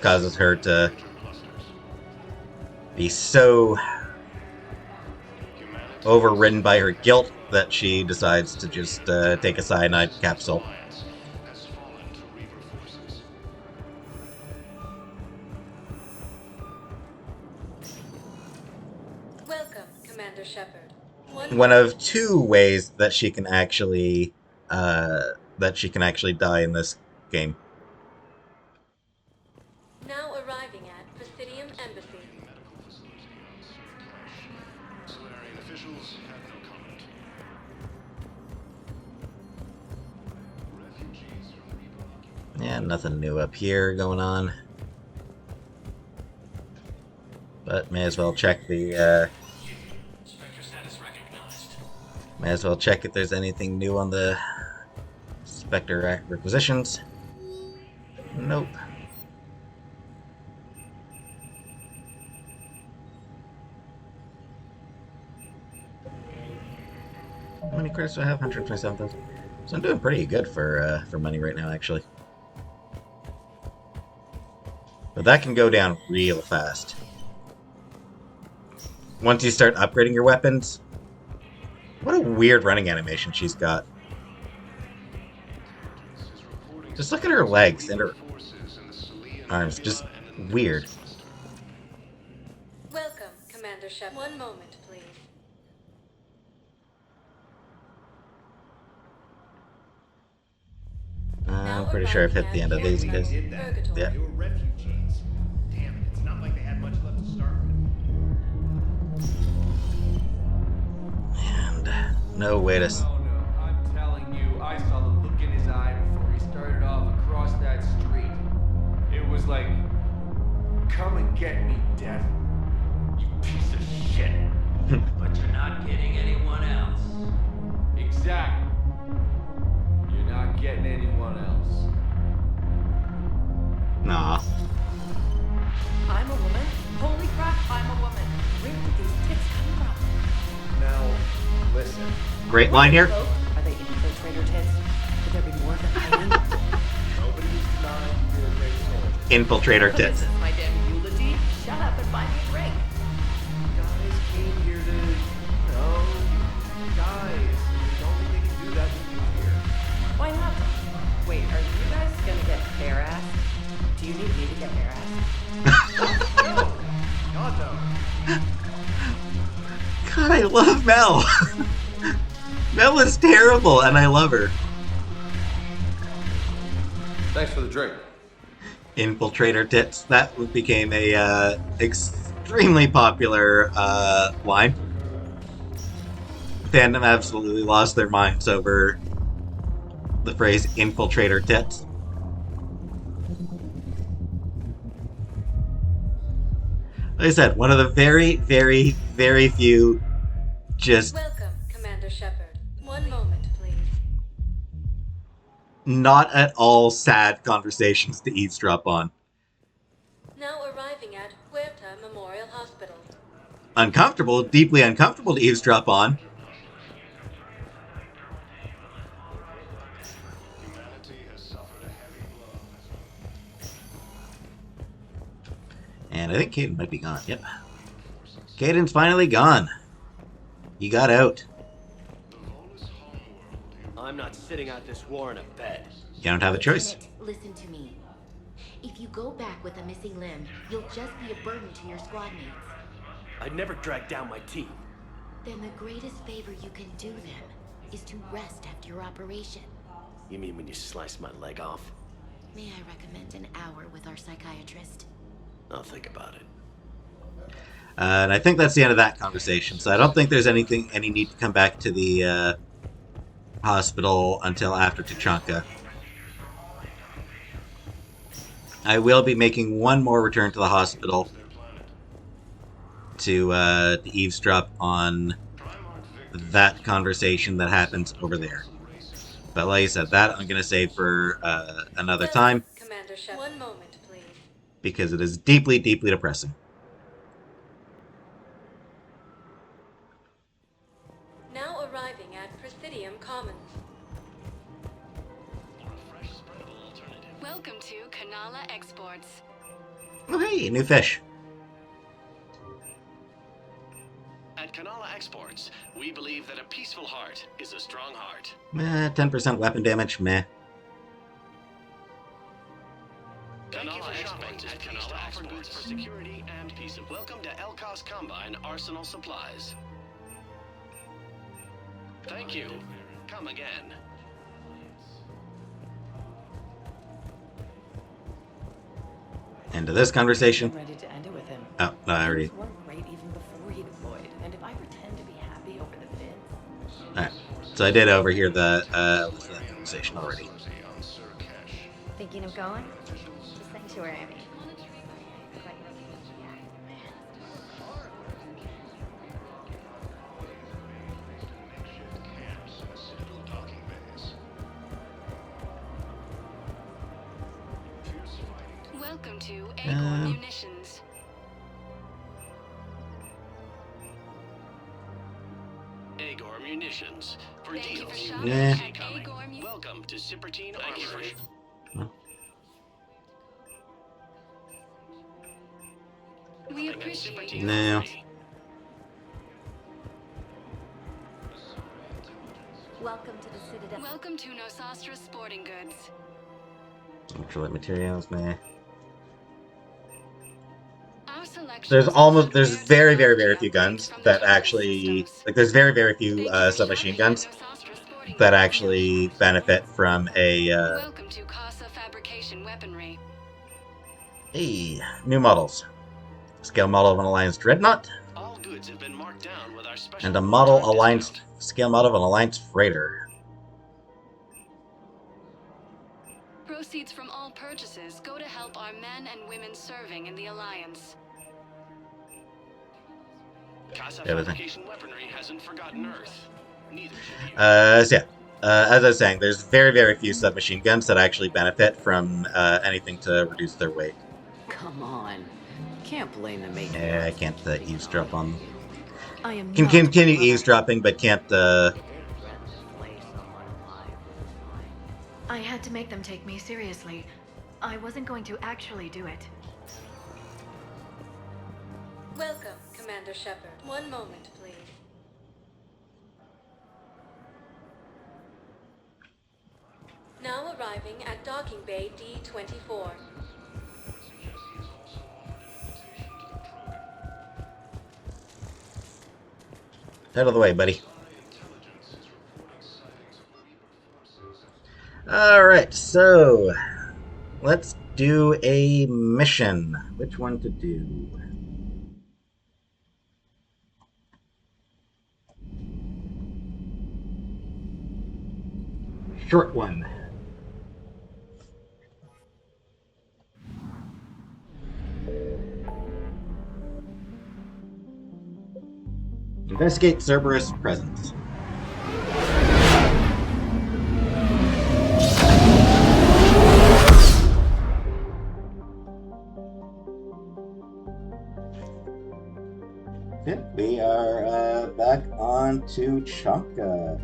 Speaker 1: causes her to be so overridden by her guilt that she decides to just take a cyanide capsule.
Speaker 11: Welcome, Commander Shepard.
Speaker 1: One of two ways that she can actually die in this game.
Speaker 11: Now arriving at Presidium Embassy.
Speaker 21: Solarian officials have no comment. Refugees from Reaper.
Speaker 1: Yeah, nothing new up here going on. But may as well check the may as well check if there's anything new on the Spectre requisitions. Nope. How many credits do I have? 127,000. So I'm doing pretty good for money right now, actually. But that can go down real fast. Once you start upgrading your weapons. What a weird running animation she's got. Just look at her legs and her arms. Just weird.
Speaker 11: Welcome, Commander Shepard. One moment, please.
Speaker 1: I'm pretty sure I've hit the end of these guys. Yeah.
Speaker 19: They were refugees. Damn it, it's not like they had much left to start with.
Speaker 1: And no way to...
Speaker 22: I'm telling you, I saw the look in his eye before he started off across that street. It was like, come and get me, Death. You piece of shit.
Speaker 9: But you're not getting anyone else.
Speaker 22: Exactly. You're not getting anyone else.
Speaker 1: Nah.
Speaker 18: I'm a woman? Holy crap, I'm a woman. Where did these tits come from?
Speaker 19: Now, listen.
Speaker 1: Great line here.
Speaker 18: Are they infiltrator tits? Could there be more than hiding?
Speaker 19: Nobody's denying you're a great soldier.
Speaker 1: Infiltrator
Speaker 18: This
Speaker 1: tits.
Speaker 18: is my damn eulogy. Shut up and buy me a drink.
Speaker 19: Guys came here to, guys. If you don't think they can do that, you come here.
Speaker 18: Why not? Wait, are you guys gonna get harassed? Do you need me to get harassed?
Speaker 19: No! God, no.
Speaker 1: God, I love Mel. Mel is terrible, and I love her.
Speaker 20: Thanks for the drink.
Speaker 1: Infiltrator tits. That became a extremely popular line. Fandom absolutely lost their minds over the phrase infiltrator tits. Like I said, one of the very, very, very few just
Speaker 11: Welcome, Commander Shepard. One moment, please.
Speaker 1: not at all sad conversations to eavesdrop on.
Speaker 11: Now arriving at Huerta Memorial Hospital.
Speaker 1: Uncomfortable, deeply uncomfortable to eavesdrop on. And I think Caden might be gone. Yep. Caden's finally gone. He got out.
Speaker 2: I'm not sitting out this war in a bed.
Speaker 1: You don't have a choice.
Speaker 5: Listen to me. If you go back with a missing limb, you'll just be a burden to your squad mates.
Speaker 2: I'd never drag down my team.
Speaker 5: Then the greatest favor you can do them is to rest after your operation.
Speaker 2: You mean when you slice my leg off?
Speaker 5: May I recommend an hour with our psychiatrist?
Speaker 2: I'll think about it.
Speaker 1: And I think that's the end of that conversation. So I don't think there's any need to come back to the hospital until after Tuchanka. I will be making one more return to the hospital to eavesdrop on that conversation that happens over there. But like I said, that I'm going to save for another time.
Speaker 11: Commander Shepard. One moment, please.
Speaker 1: Because it is deeply, deeply depressing.
Speaker 11: Now arriving at Presidium Commons.
Speaker 23: Welcome to Kanala Exports.
Speaker 1: Oh, hey, new fish.
Speaker 21: At Kanala Exports, we believe that a peaceful heart is a strong heart.
Speaker 1: 10% weapon damage, meh.
Speaker 21: Kanala Exports is pleased to offer goods for security and peace. Welcome to Elkos Combine Arsenal Supplies. Thank you. Come again.
Speaker 1: End of this conversation.
Speaker 18: I'm ready to end it with him.
Speaker 1: Oh, no, I already...
Speaker 18: Things weren't great even before he deployed, and if I pretend to be happy over the vids...
Speaker 1: Alright, so I did overhear the conversation already.
Speaker 7: Thinking of going? The sanctuary, I mean.
Speaker 23: Welcome to Agor Munitions.
Speaker 21: Agor Munitions. For
Speaker 23: Thank you
Speaker 21: deals.
Speaker 23: for shopping
Speaker 1: Nah.
Speaker 23: at Agor Munitions.
Speaker 21: Welcome to Cipertine Armory.
Speaker 23: We appreciate you.
Speaker 1: No.
Speaker 7: Welcome to the Citadel.
Speaker 23: Welcome to Nosastra Sporting Goods.
Speaker 1: Ultralight materials, meh.
Speaker 23: Our selection
Speaker 1: There's very, very, very few guns that actually, like there's very, very few submachine guns that actually benefit from a,
Speaker 23: Welcome to Casa Fabrication Weaponry.
Speaker 1: hey, new models. Scale model of an Alliance Dreadnought,
Speaker 21: All goods have been marked down with our special
Speaker 1: and a model Alliance, scale model of an Alliance Freighter.
Speaker 23: Proceeds from all purchases go to help our men and women serving in the Alliance.
Speaker 21: Casa
Speaker 1: Everything.
Speaker 21: Fabrication Weaponry hasn't forgotten Earth. Neither should you.
Speaker 1: So yeah, as I was saying, there's very, very few submachine guns that actually benefit from anything to reduce their weight.
Speaker 18: Come on. Can't blame the mate.
Speaker 1: Yeah, I can't eavesdrop on them.
Speaker 11: I am
Speaker 1: Can
Speaker 11: not
Speaker 1: continue eavesdropping, but can't.
Speaker 11: I had to make them take me seriously. I wasn't going to actually do it. Welcome, Commander Shepard. One moment, please. Now arriving at Docking Bay D-24.
Speaker 1: Out of the way, buddy. Alright, so let's do a mission. Which one to do? Short one. Investigate Cerberus' presence. Okay, we are back on to Chanka.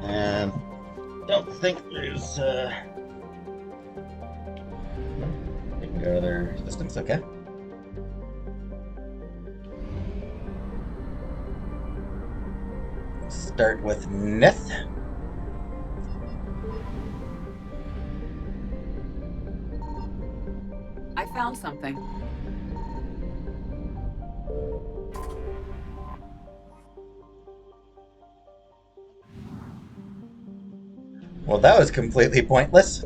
Speaker 1: And don't think there's they can go to their distance, okay? Start with Nith.
Speaker 3: I found something.
Speaker 1: Well, that was completely pointless.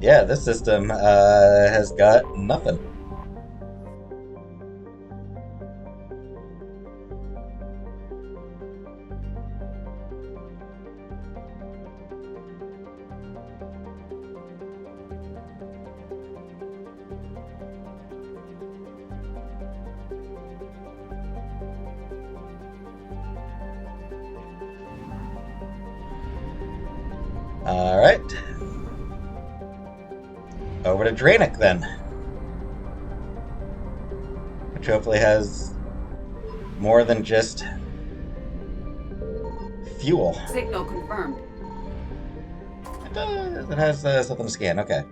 Speaker 1: Yeah, this system has got nothing. Alright. Over to Draenic then. Which hopefully has more than just fuel.
Speaker 3: Signal confirmed.
Speaker 1: It has something to scan, okay.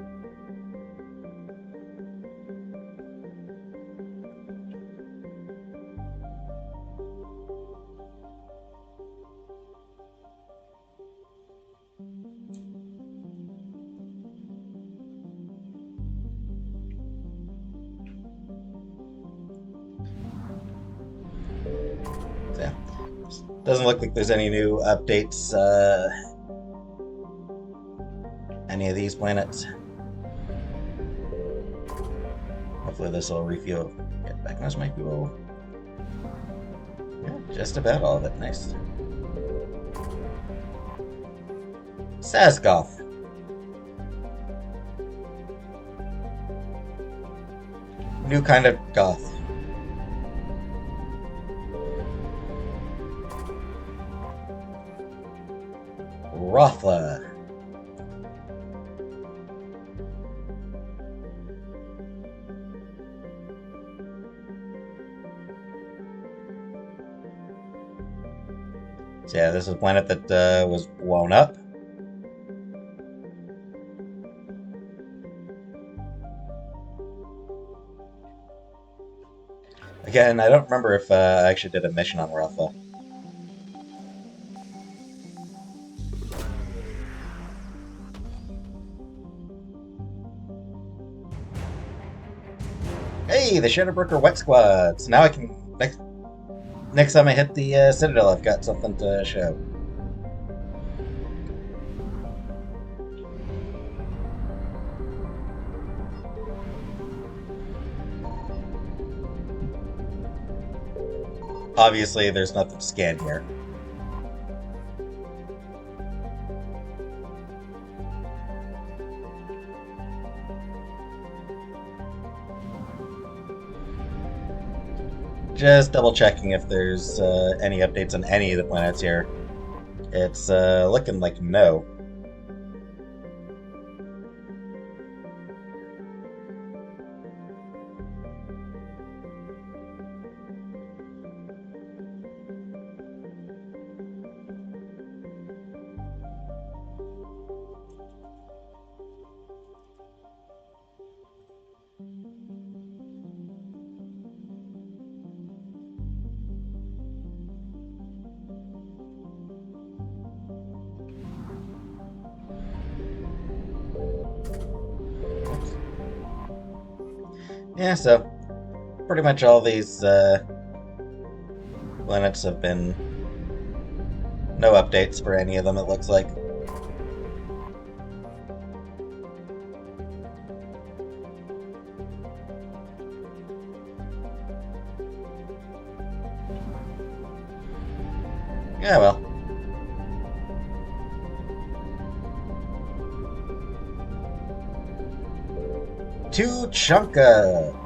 Speaker 1: Yeah. Doesn't look like there's any new updates. Any of these planets. Hopefully this will refuel. Get back on my fuel. Yeah, just about all of it. Nice. Saskoth. New kind of goth. Rothla. So yeah, this is a planet that was blown up. Again, I don't remember if I actually did a mission on Rothla. Hey, the Shadowbroker Wet Squad! So now I can... Next time I hit the Citadel, I've got something to show. Obviously, there's nothing to scan here. Just double checking if there's any updates on any of the planets here. It's looking like no. Yeah, so pretty much all these planets have been no updates for any of them, it looks like. Yeah, well. To Chunka.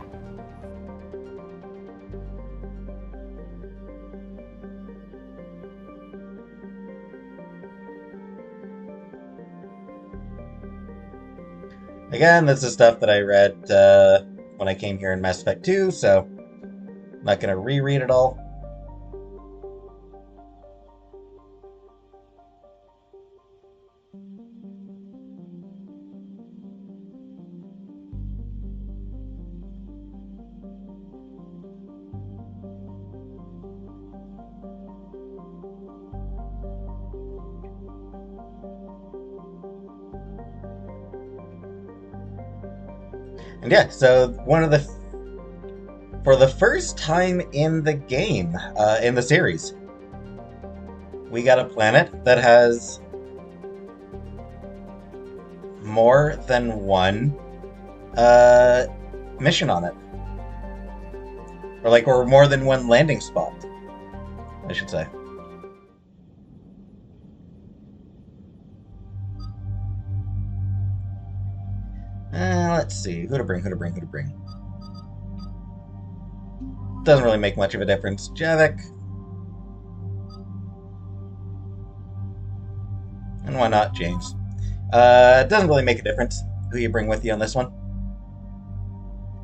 Speaker 1: Again, this is stuff that I read when I came here in Mass Effect 2, so I'm not going to reread it all. And yeah, so for the first time in the game, in the series, we got a planet that has more than one mission on it. Or more than one landing spot, I should say. Let's see, who to bring. Doesn't really make much of a difference. Javik. And why not James? Doesn't really make a difference who you bring with you on this one.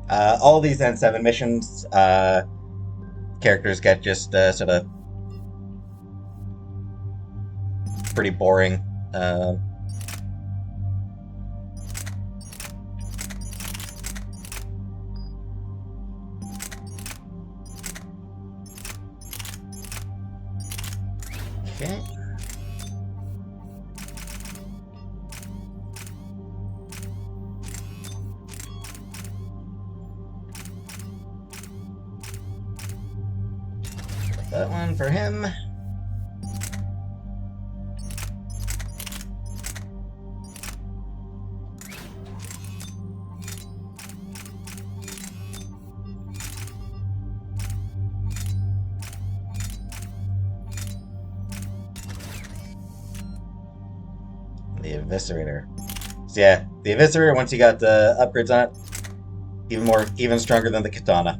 Speaker 1: All these N7 missions, characters get just sort of pretty boring. Okay. That one for him. The Eviscerator. So yeah, the Eviscerator, once you got the upgrades on it, even stronger than the Katana.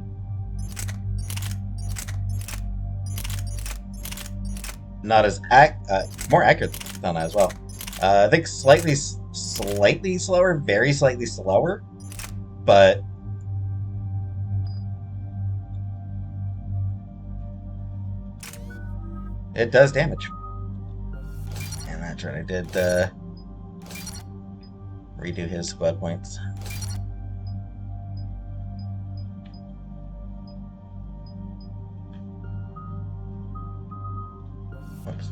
Speaker 1: Not as more accurate than the Katana as well. I think slightly slower, very slightly slower, but it does damage. And that's right, I did redo his squad points. Oops.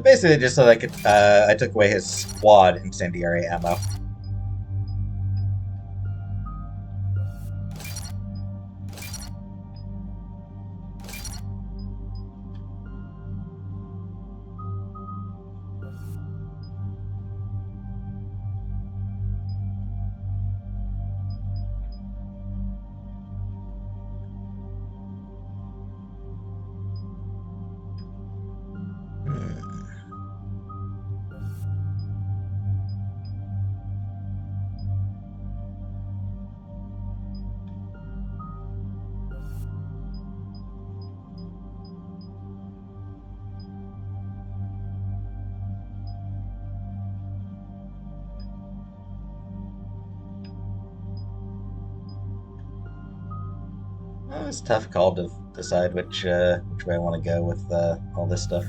Speaker 1: Basically just so that I took away his squad incendiary ammo. It's a tough call to decide which way I want to go with all this stuff.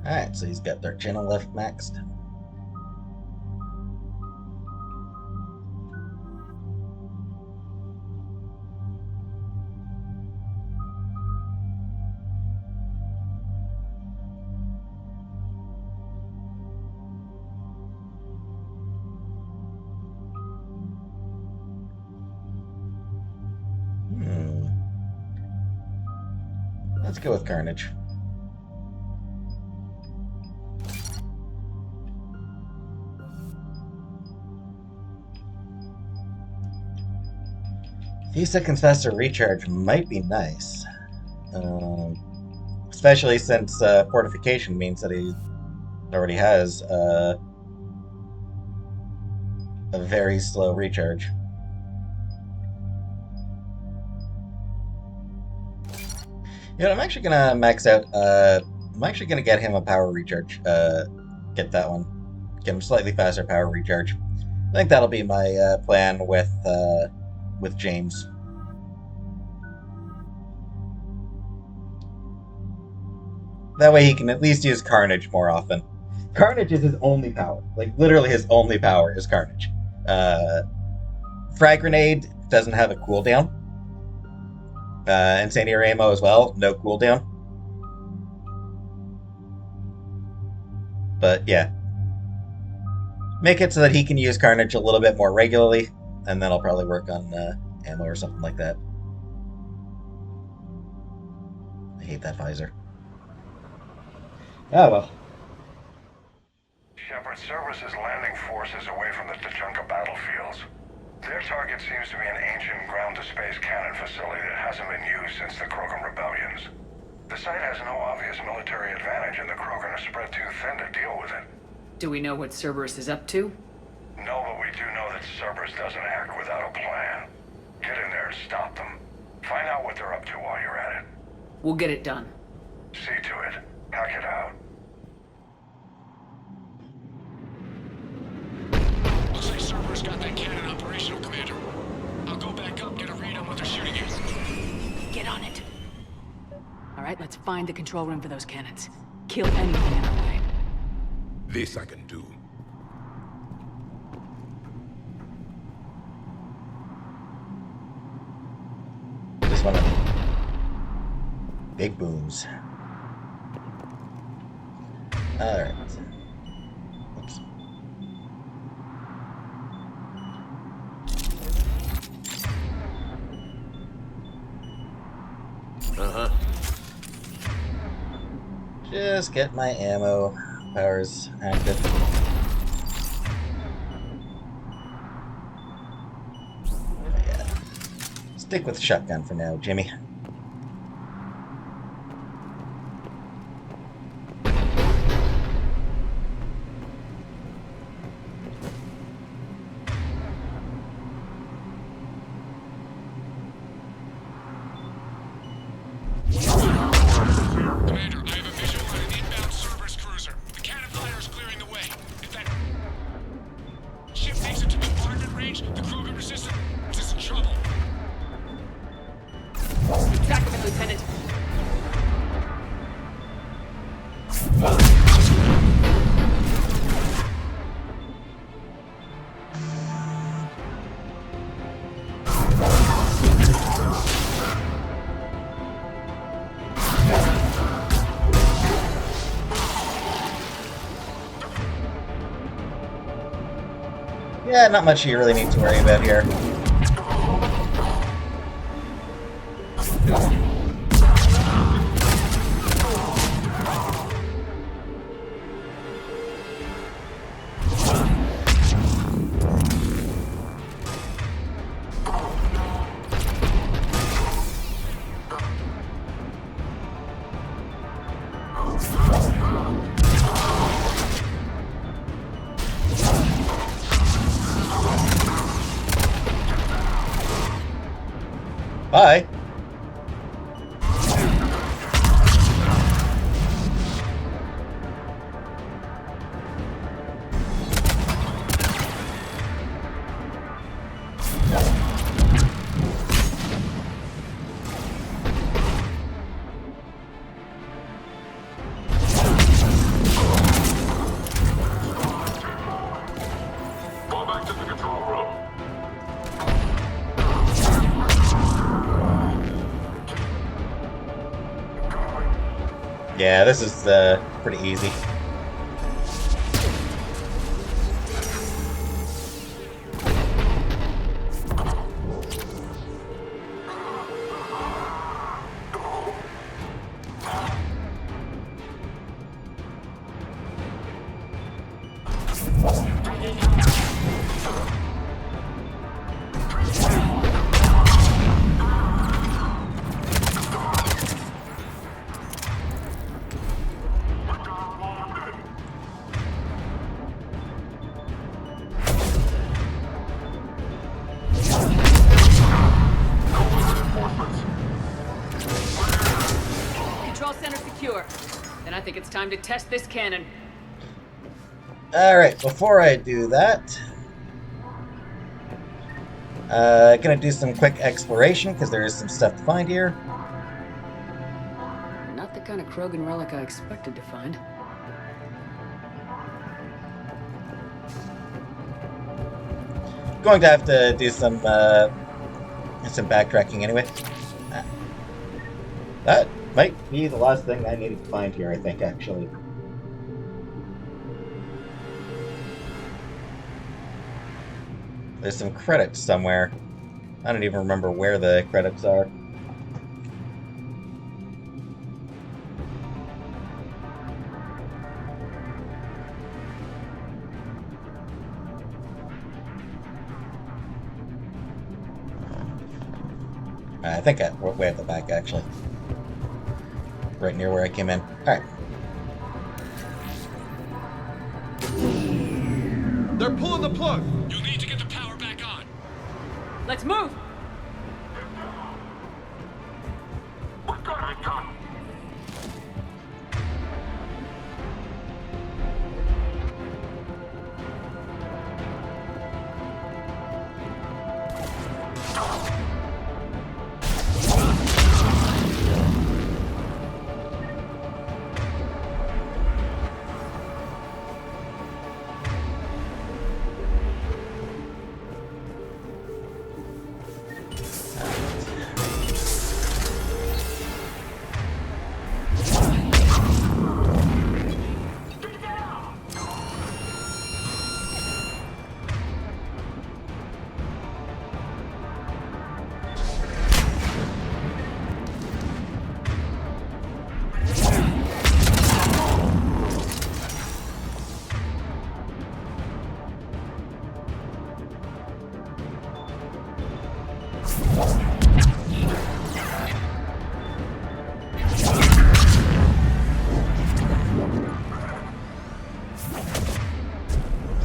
Speaker 1: Alright, so he's got their channel left maxed. Let's go with Carnage. A few seconds faster recharge might be nice. Especially since fortification means that he already has a very slow recharge. You know, I'm actually gonna max out. I'm actually gonna get him a power recharge. Get that one. Get him slightly faster power recharge. I think that'll be my plan with James. That way he can at least use Carnage more often. Carnage is his only power. Like, literally his only power is Carnage. Frag Grenade doesn't have a cooldown. Incendiary Ammo as well, no cooldown. But yeah. Make it so that he can use Carnage a little bit more regularly, and then I'll probably work on ammo or something like that. I hate that visor. Oh well.
Speaker 8: Shepard, Cerberus' landing force is away from the Tachanka battlefields. Their target seems to be an ancient ground-to-space cannon facility that hasn't been used since the Krogan rebellions. The site has no obvious military advantage, and the Krogan are spread too thin to deal with it.
Speaker 3: Do we know what Cerberus is up to?
Speaker 8: No, but we do know that Cerberus doesn't act without a plan. Get in there and stop them. Find out what they're up to while you're at it.
Speaker 3: We'll get it done.
Speaker 8: See to it. Hack it out.
Speaker 21: Looks like Cerberus got that cannon operational, Commander. I'll go back up, get a read on what they're shooting at.
Speaker 3: Get on it. All right, let's find the control room for those cannons. Kill anything in our way.
Speaker 15: This I can do.
Speaker 1: Just want to... Big booms. Alright. Oops. Just get my ammo powers active. Yeah. Stick with shotgun for now, Jimmy. Yeah, not much you really need to worry about here. Bye.
Speaker 4: Go back to the control room.
Speaker 1: Yeah, this is pretty easy.
Speaker 3: secure. Then I think it's time to test this cannon.
Speaker 1: Alright, before I do that, gonna do some quick exploration, because there is some stuff to find here.
Speaker 3: Not the kind of Krogan relic I expected to find.
Speaker 1: Going to have to do some backtracking anyway. That might be the last thing I needed to find here, I think, actually. There's some credits somewhere. I don't even remember where the credits are. I think we're way at the back, actually. Right near where I came in. Alright.
Speaker 22: They're pulling the plug!
Speaker 21: You'll need to get the power back on.
Speaker 3: Let's move!
Speaker 21: What got I done?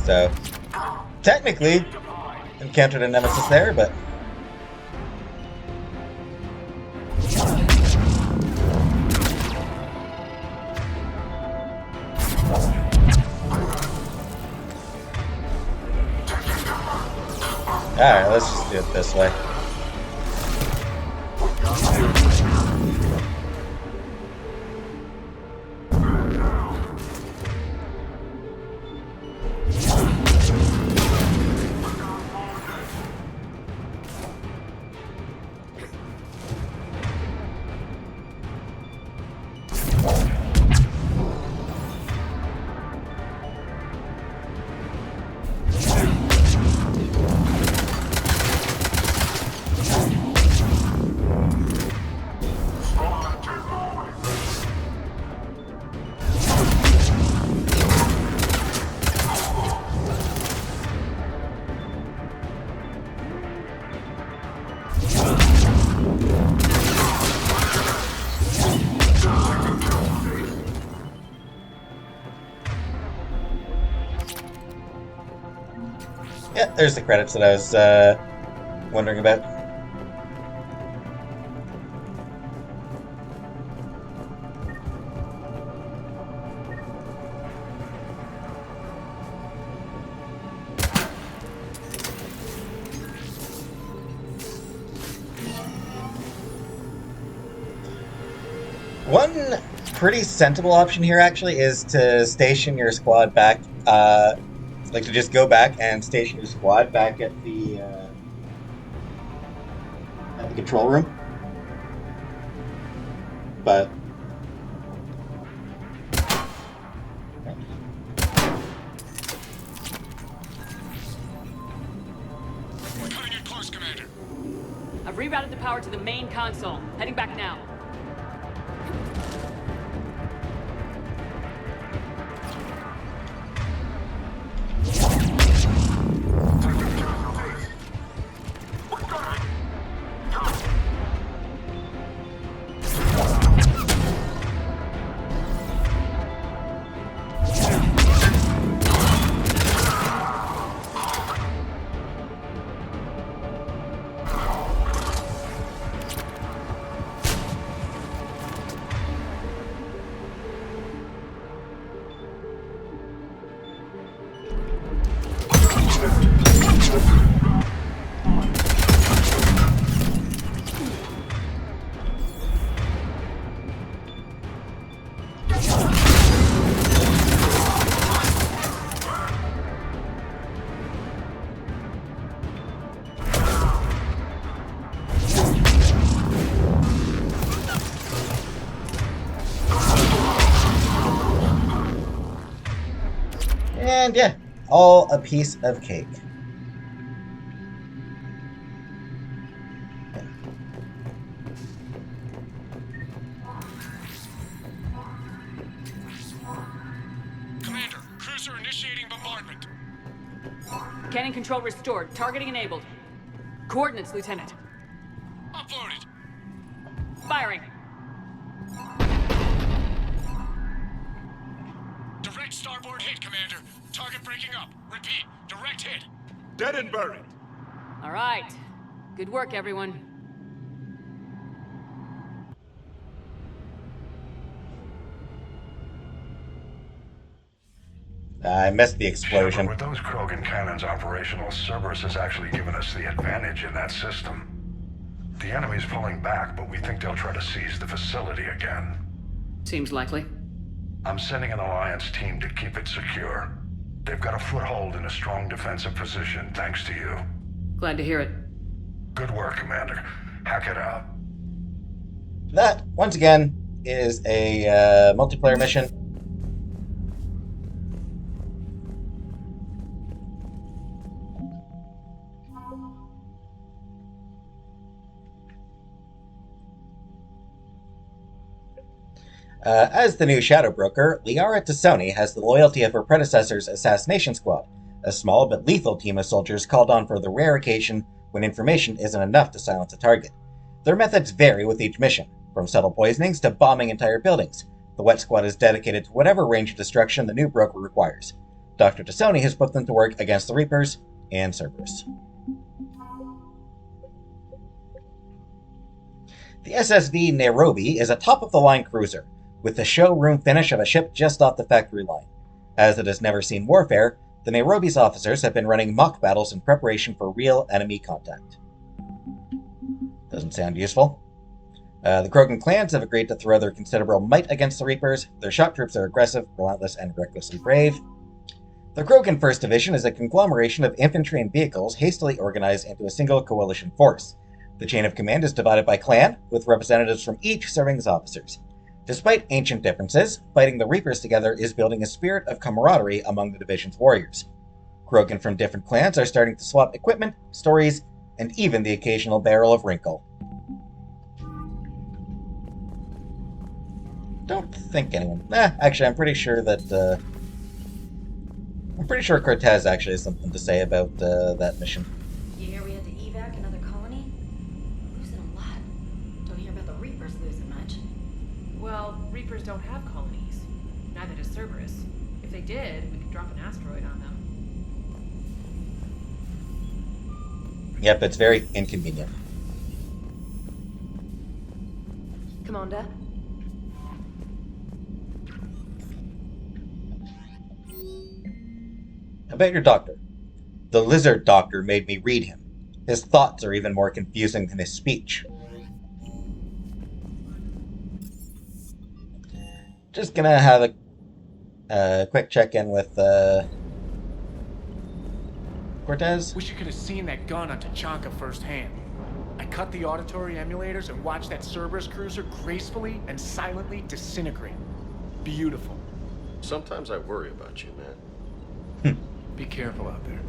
Speaker 1: So, technically, encountered a nemesis there, but... Alright, let's just do it this way. Yeah, there's the credits that I was wondering about. One pretty sensible option here, actually, is to station your squad back, like to just go back and station your squad back at the control room. But
Speaker 21: We're cutting it close, Commander.
Speaker 3: I've rerouted the power to the main console. Heading back now.
Speaker 1: And yeah, all a piece of cake.
Speaker 10: Commander, cruiser initiating bombardment.
Speaker 3: Cannon control restored. Targeting enabled. Coordinates, Lieutenant.
Speaker 10: Uploaded.
Speaker 3: Firing.
Speaker 10: Direct starboard hit, Commander. Target breaking up. Repeat, direct hit.
Speaker 15: Dead and buried.
Speaker 3: All right. Good work, everyone.
Speaker 1: I missed the explosion.
Speaker 8: Shepard, with those Krogan cannons operational, Cerberus has actually given us the advantage in that system. The enemy's pulling back, but we think they'll try to seize the facility again.
Speaker 3: Seems likely.
Speaker 8: I'm sending an Alliance team to keep it secure. They've got a foothold in a strong defensive position, thanks to you.
Speaker 3: Glad to hear it.
Speaker 8: Good work, Commander. Hack it out.
Speaker 1: That, once again, is a multiplayer mission. As the new Shadow Broker, Liara Tassoni has the loyalty of her predecessor's assassination squad, a small but lethal team of soldiers called on for the rare occasion when information isn't enough to silence a target. Their methods vary with each mission, from subtle poisonings to bombing entire buildings. The Wet Squad is dedicated to whatever range of destruction the new Broker requires. Dr. Tassoni has put them to work against the Reapers and Cerberus. The SSV Nairobi is a top-of-the-line cruiser, with the showroom finish of a ship just off the factory line. As it has never seen warfare, the Nairobi's officers have been running mock battles in preparation for real enemy contact. Doesn't sound useful. The Krogan clans have agreed to throw their considerable might against the Reapers. Their shock troops are aggressive, relentless, and recklessly brave. The Krogan 1st Division is a conglomeration of infantry and vehicles hastily organized into a single coalition force. The chain of command is divided by clan, with representatives from each serving as officers. Despite ancient differences, fighting the Reapers together is building a spirit of camaraderie among the division's warriors. Krogan from different clans are starting to swap equipment, stories, and even the occasional barrel of wrinkle. Don't think anyone... actually, I'm pretty sure that, Cortez actually has something to say about, that mission.
Speaker 7: You hear we had to evac another colony? Losing a lot. Don't hear about the Reapers losing much.
Speaker 18: Well, Reapers don't have colonies. Neither does Cerberus. If they did, we could drop an asteroid on them.
Speaker 1: Yep, it's very inconvenient.
Speaker 6: Commander?
Speaker 1: About your doctor. The lizard doctor made me read him. His thoughts are even more confusing than his speech. Just gonna have a quick check-in with Cortez.
Speaker 22: Wish you could have seen that gun on Tachanka firsthand. I cut the auditory emulators and watched that Cerberus cruiser gracefully and silently disintegrate. Beautiful.
Speaker 20: Sometimes I worry about you, man.
Speaker 22: Be careful out there.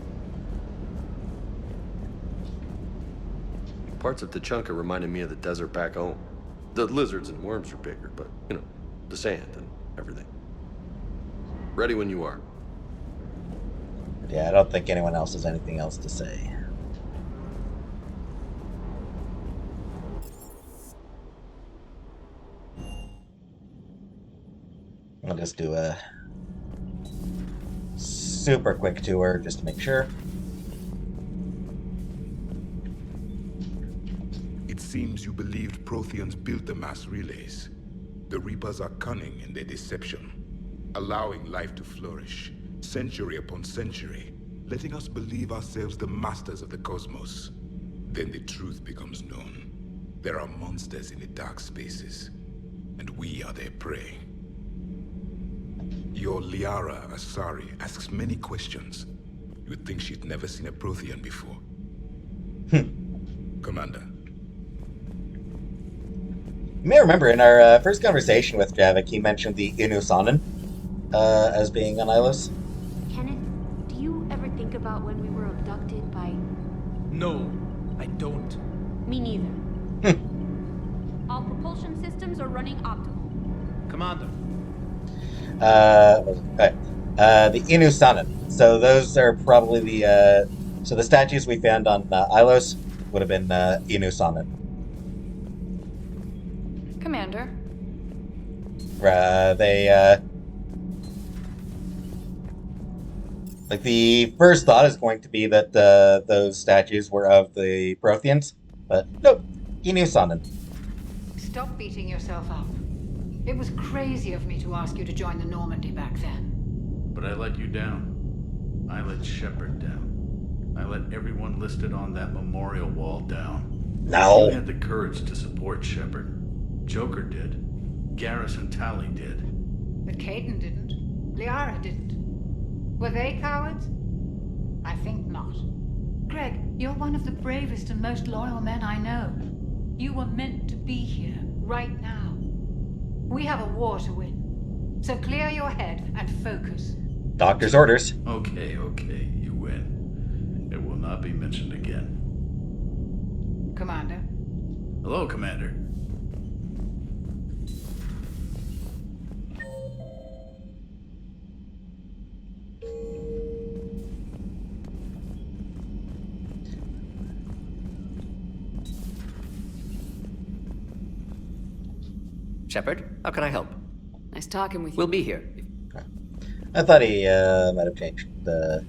Speaker 20: Parts of Tachanka reminded me of the desert back home. The lizards and worms are bigger, but, you know, the sand and everything. Ready when you are.
Speaker 1: Yeah, I don't think anyone else has anything else to say. I'll just do a super quick tour just to make sure.
Speaker 15: It seems you believed Protheans built the mass relays. The Reapers are cunning in their deception, allowing life to flourish, century upon century, letting us believe ourselves the masters of the cosmos. Then the truth becomes known. There are monsters in the dark spaces, and we are their prey. Your Liara Asari asks many questions. You'd think she'd never seen a Prothean before. Commander.
Speaker 1: You may remember in our first conversation with Javik, he mentioned the Inusanan as being on Ilos.
Speaker 17: Kenneth,
Speaker 9: No, I don't.
Speaker 17: Me neither. All propulsion systems are running optimal.
Speaker 9: Commander.
Speaker 1: Okay. The Inusanan. So those are probably the so the statues we found on Ilos would have been Inusanan.
Speaker 3: Commander.
Speaker 1: They like the first thought is going to be that those statues were of the Protheans, but nope, Inusanan.
Speaker 12: Stop beating yourself up. It was crazy of me to ask you to join the Normandy back then.
Speaker 13: But I let you down. I let Shepard down. I let everyone listed on that memorial wall down.
Speaker 1: No.
Speaker 13: You had the courage to support Shepard. Joker did. Garrus and Tali did.
Speaker 12: But Caden didn't. Liara didn't. Were they cowards? I think not. Greg, you're one of the bravest and most loyal men I know. You were meant to be here, right now. We have a war to win. So clear your head and focus.
Speaker 1: Doctor's orders.
Speaker 13: Okay, you win. It will not be mentioned again.
Speaker 12: Commander.
Speaker 13: Hello, Commander.
Speaker 2: Shepard, how can I help?
Speaker 3: Nice talking with you.
Speaker 2: We'll be here.
Speaker 1: I thought he might have changed the.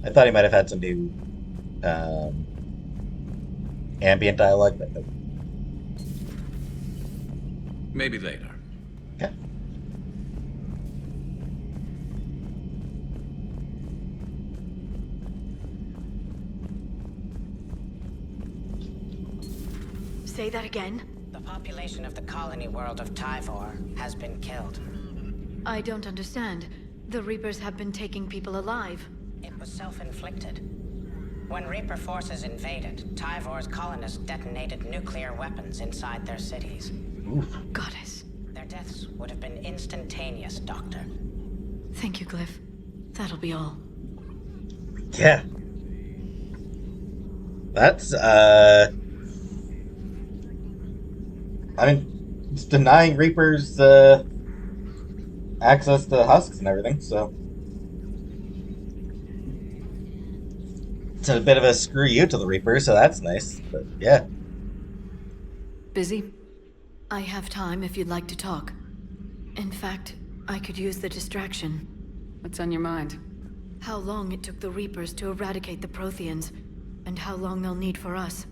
Speaker 1: I thought he might have had some new ambient dialogue, but nope.
Speaker 13: Maybe later.
Speaker 1: Okay.
Speaker 11: Say that again?
Speaker 14: The population of the colony world of Tyvor has been killed.
Speaker 11: I don't understand. The Reapers have been taking people alive.
Speaker 14: It was self-inflicted. When Reaper forces invaded, Tyvor's colonists detonated nuclear weapons inside their cities.
Speaker 11: Goddess.
Speaker 14: Their deaths would have been instantaneous, Doctor.
Speaker 11: Thank you, Glyph. That'll be all.
Speaker 1: Yeah. That's I mean, it's denying Reapers access to husks and everything, so it's a bit of a screw you to the Reapers, so that's nice. But yeah.
Speaker 3: Busy?
Speaker 11: I have time if you'd like to talk. In fact, I could use the distraction.
Speaker 3: What's on your mind?
Speaker 11: How long it took the Reapers to eradicate the Protheans, and how long they'll need for us.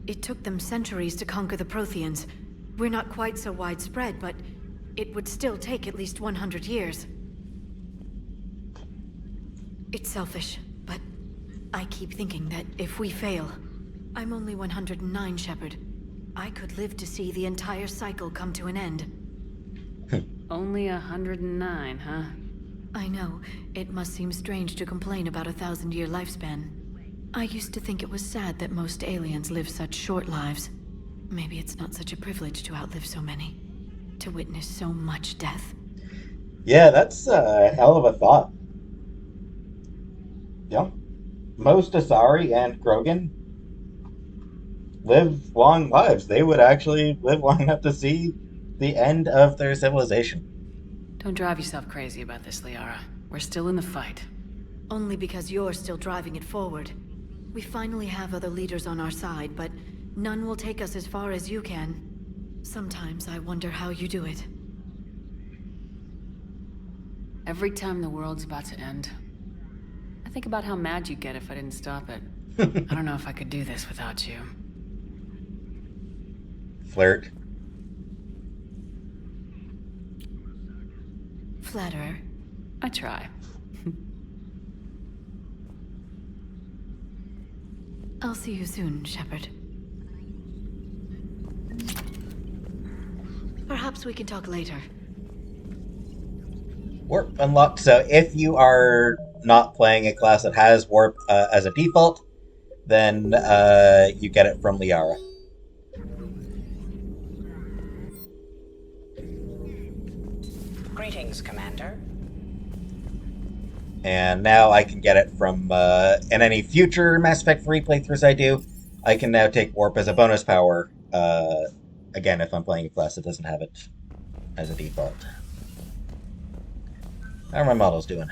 Speaker 11: It took them centuries to conquer the Protheans. We're not quite so widespread, but it would still take at least 100 years. It's selfish, but I keep thinking that if we fail... I'm only 109, Shepard. I could live to see the entire cycle come to an end.
Speaker 3: Only 109, huh?
Speaker 11: I know. It must seem strange to complain about a 1,000-year lifespan. I used to think it was sad that most aliens live such short lives. Maybe it's not such a privilege to outlive so many. To witness so much death.
Speaker 1: Yeah, that's a hell of a thought. Yeah. Most Asari and Krogan live long lives. They would actually live long enough to see the end of their civilization.
Speaker 3: Don't drive yourself crazy about this, Liara. We're still in the fight.
Speaker 11: Only because you're still driving it forward. We finally have other leaders on our side, but none will take us as far as you can. Sometimes I wonder how you do it.
Speaker 3: Every time the world's about to end, I think about how mad you'd get if I didn't stop it. I don't know if I could do this without you.
Speaker 1: Flirt.
Speaker 11: Flatterer.
Speaker 3: I try.
Speaker 11: I'll see you soon, Shepard. Perhaps we can talk later.
Speaker 1: Warp unlocked. So if you are not playing a class that has warp as a default, then you get it from Liara.
Speaker 14: Greetings, Commander.
Speaker 1: And now I can get it from, in any future Mass Effect 3 playthroughs I do, I can now take Warp as a bonus power. Again, if I'm playing a class that doesn't have it as a default. How are my models doing?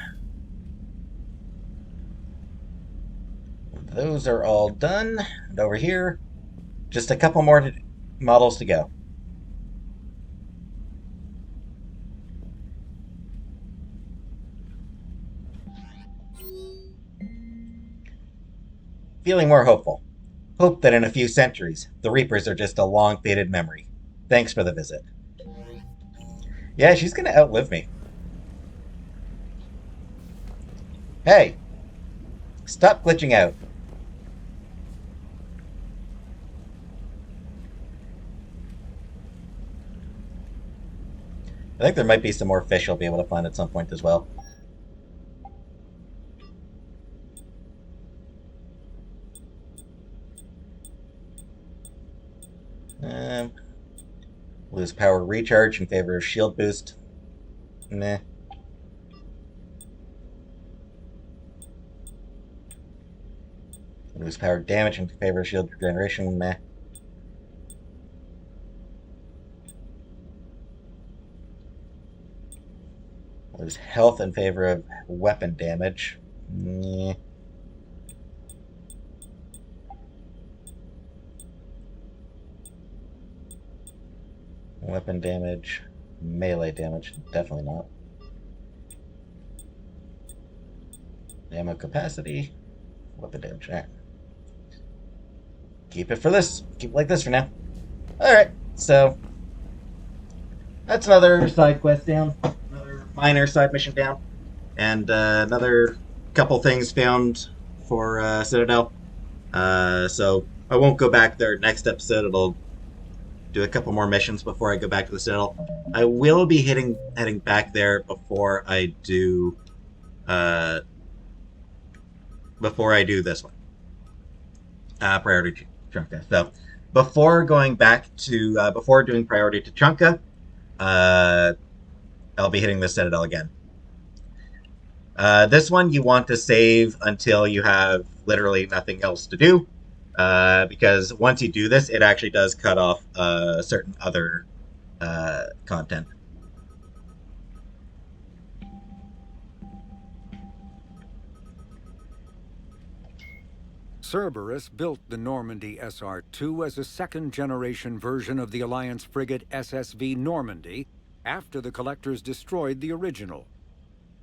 Speaker 1: Those are all done. And over here, just a couple more models to go. Feeling more hopeful. Hope that in a few centuries, the Reapers are just a long faded memory. Thanks for the visit. Yeah, she's gonna outlive me. Hey! Stop glitching out. I think there might be some more fish I'll be able to find at some point as well. Lose power recharge in favor of shield boost. Meh. Lose power damage in favor of shield regeneration. Meh. Lose health in favor of weapon damage. Meh. Weapon damage, melee damage, definitely not. Ammo capacity, weapon damage. All right. Keep it for this. Keep it like this for now. Alright, so that's another side quest down. Another minor side mission down. And another couple things found for Citadel. So I won't go back there next episode. It'll do a couple more missions before I go back to the Citadel. I will be heading back there before I do this one. Priority Chunka. So before going back to before doing Priority to Chunka, I'll be hitting the Citadel again. This one you want to save until you have literally nothing else to do. Because once you do this, it actually does cut off certain other content.
Speaker 5: Cerberus built the Normandy SR-2 as a second-generation version of the Alliance frigate SSV Normandy after the Collectors destroyed the original.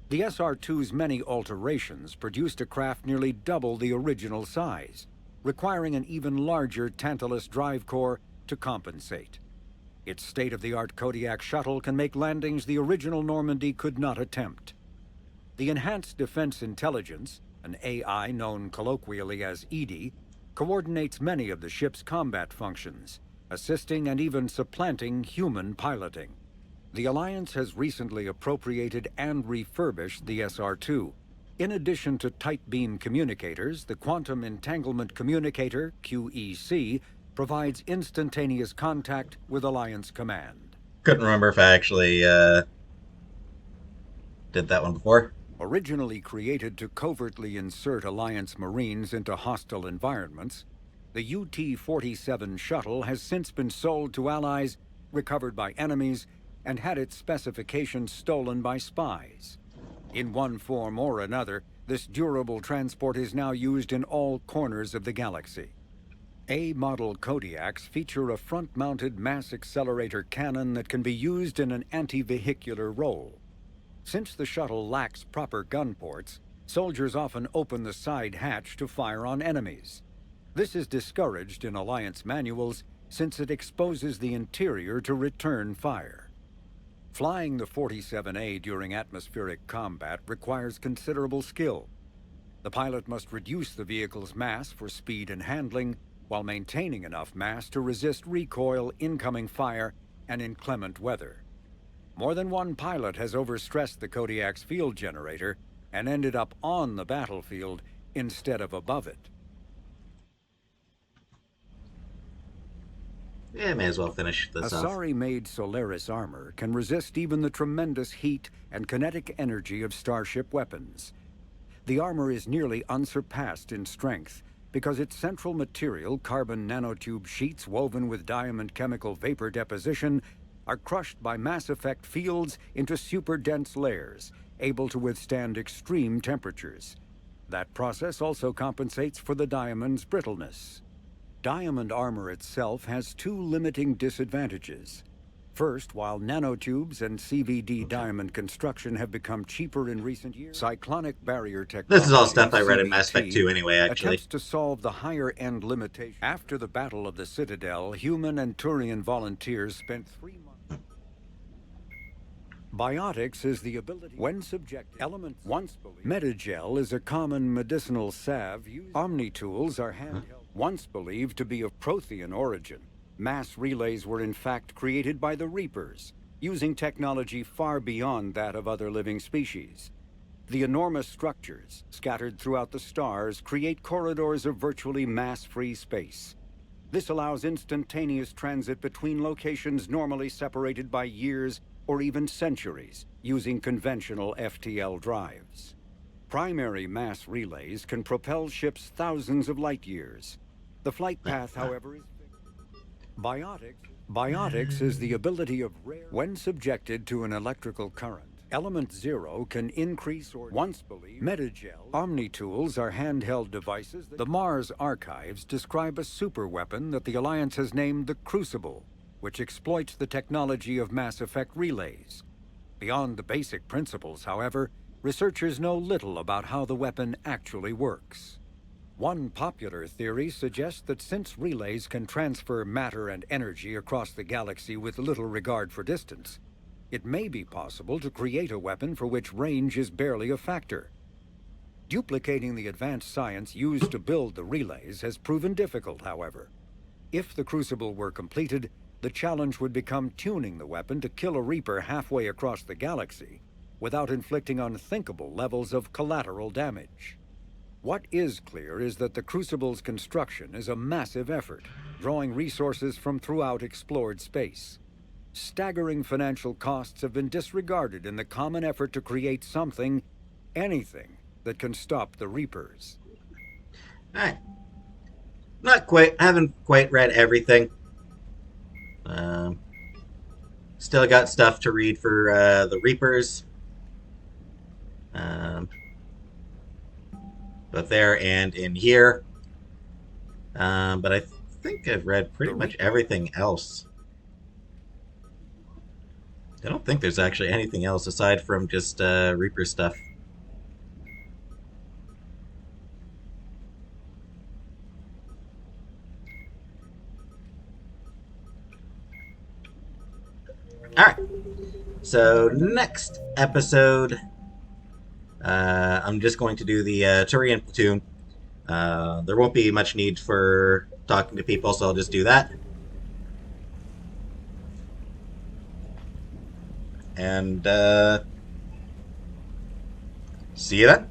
Speaker 5: The SR-2's many alterations produced a craft nearly double the original size, requiring an even larger Tantalus drive core to compensate. Its state-of-the-art Kodiak shuttle can make landings the original Normandy could not attempt. The Enhanced Defense Intelligence, an AI known colloquially as EDI, coordinates many of the ship's combat functions, assisting and even supplanting human piloting. The Alliance has recently appropriated and refurbished the SR-2. In addition to tight beam communicators, the Quantum Entanglement Communicator, QEC, provides instantaneous contact with Alliance Command.
Speaker 1: Couldn't remember if I actually did that one before.
Speaker 5: Originally created to covertly insert Alliance Marines into hostile environments, the UT-47 shuttle has since been sold to allies, recovered by enemies, and had its specifications stolen by spies. In one form or another, this durable transport is now used in all corners of the galaxy. A-model Kodiaks feature a front-mounted mass accelerator cannon that can be used in an anti-vehicular role. Since the shuttle lacks proper gun ports, soldiers often open the side hatch to fire on enemies. This is discouraged in Alliance manuals since it exposes the interior to return fire. Flying the 47A during atmospheric combat requires considerable skill. The pilot must reduce the vehicle's mass for speed and handling, while maintaining enough mass to resist recoil, incoming fire, and inclement weather. More than one pilot has overstressed the Kodiak's field generator and ended up on the battlefield instead of above it.
Speaker 1: Yeah, may as well finish this off.
Speaker 5: Asari-made Solaris armor can resist even the tremendous heat and kinetic energy of starship weapons. The armor is nearly unsurpassed in strength because its central material, carbon nanotube sheets woven with diamond chemical vapor deposition, are crushed by mass effect fields into super-dense layers, able to withstand extreme temperatures. That process also compensates for the diamond's brittleness. Diamond armor itself has two limiting disadvantages. First, while nanotubes and CVD diamond construction have become cheaper in recent years, cyclonic barrier technology,
Speaker 1: This is all stuff I read in
Speaker 5: CVT,
Speaker 1: Mass Effect 2 anyway, actually.
Speaker 5: attempts to solve the higher-end limitation. After the Battle of the Citadel, human and Turian volunteers spent 3 months. Biotics is the ability, when subjected, elements once believed. Metagel is a common medicinal salve used. Omni-tools are handheld, once believed to be of Prothean origin. Mass relays were in fact created by the Reapers, using technology far beyond that of other living species. The enormous structures, scattered throughout the stars, create corridors of virtually mass-free space. This allows instantaneous transit between locations normally separated by years or even centuries, using conventional FTL drives. Primary mass relays can propel ships thousands of light years. The flight path, however, is Biotics is the ability of rare. When subjected to an electrical current, Element Zero can increase or once believed. Metagel. Omni-tools are handheld devices. The Mars archives describe a superweapon that the Alliance has named the Crucible, which exploits the technology of Mass Effect relays. Beyond the basic principles, however, researchers know little about how the weapon actually works. One popular theory suggests that since relays can transfer matter and energy across the galaxy with little regard for distance, it may be possible to create a weapon for which range is barely a factor. Duplicating the advanced science used to build the relays has proven difficult, however. If the Crucible were completed, the challenge would become tuning the weapon to kill a Reaper halfway across the galaxy without inflicting unthinkable levels of collateral damage. What is clear is that the Crucible's construction is a massive effort, drawing resources from throughout explored space. Staggering financial costs have been disregarded in the common effort to create something, anything, that can stop the Reapers.
Speaker 1: Alright. I haven't quite read everything. Still got stuff to read for the Reapers. Both there and in here. But I think I've read pretty much everything else. I don't think there's actually anything else aside from just Reaper stuff. Alright. So next episode, I'm just going to do the Turian platoon. There won't be much need for talking to people, so I'll just do that. And see you then.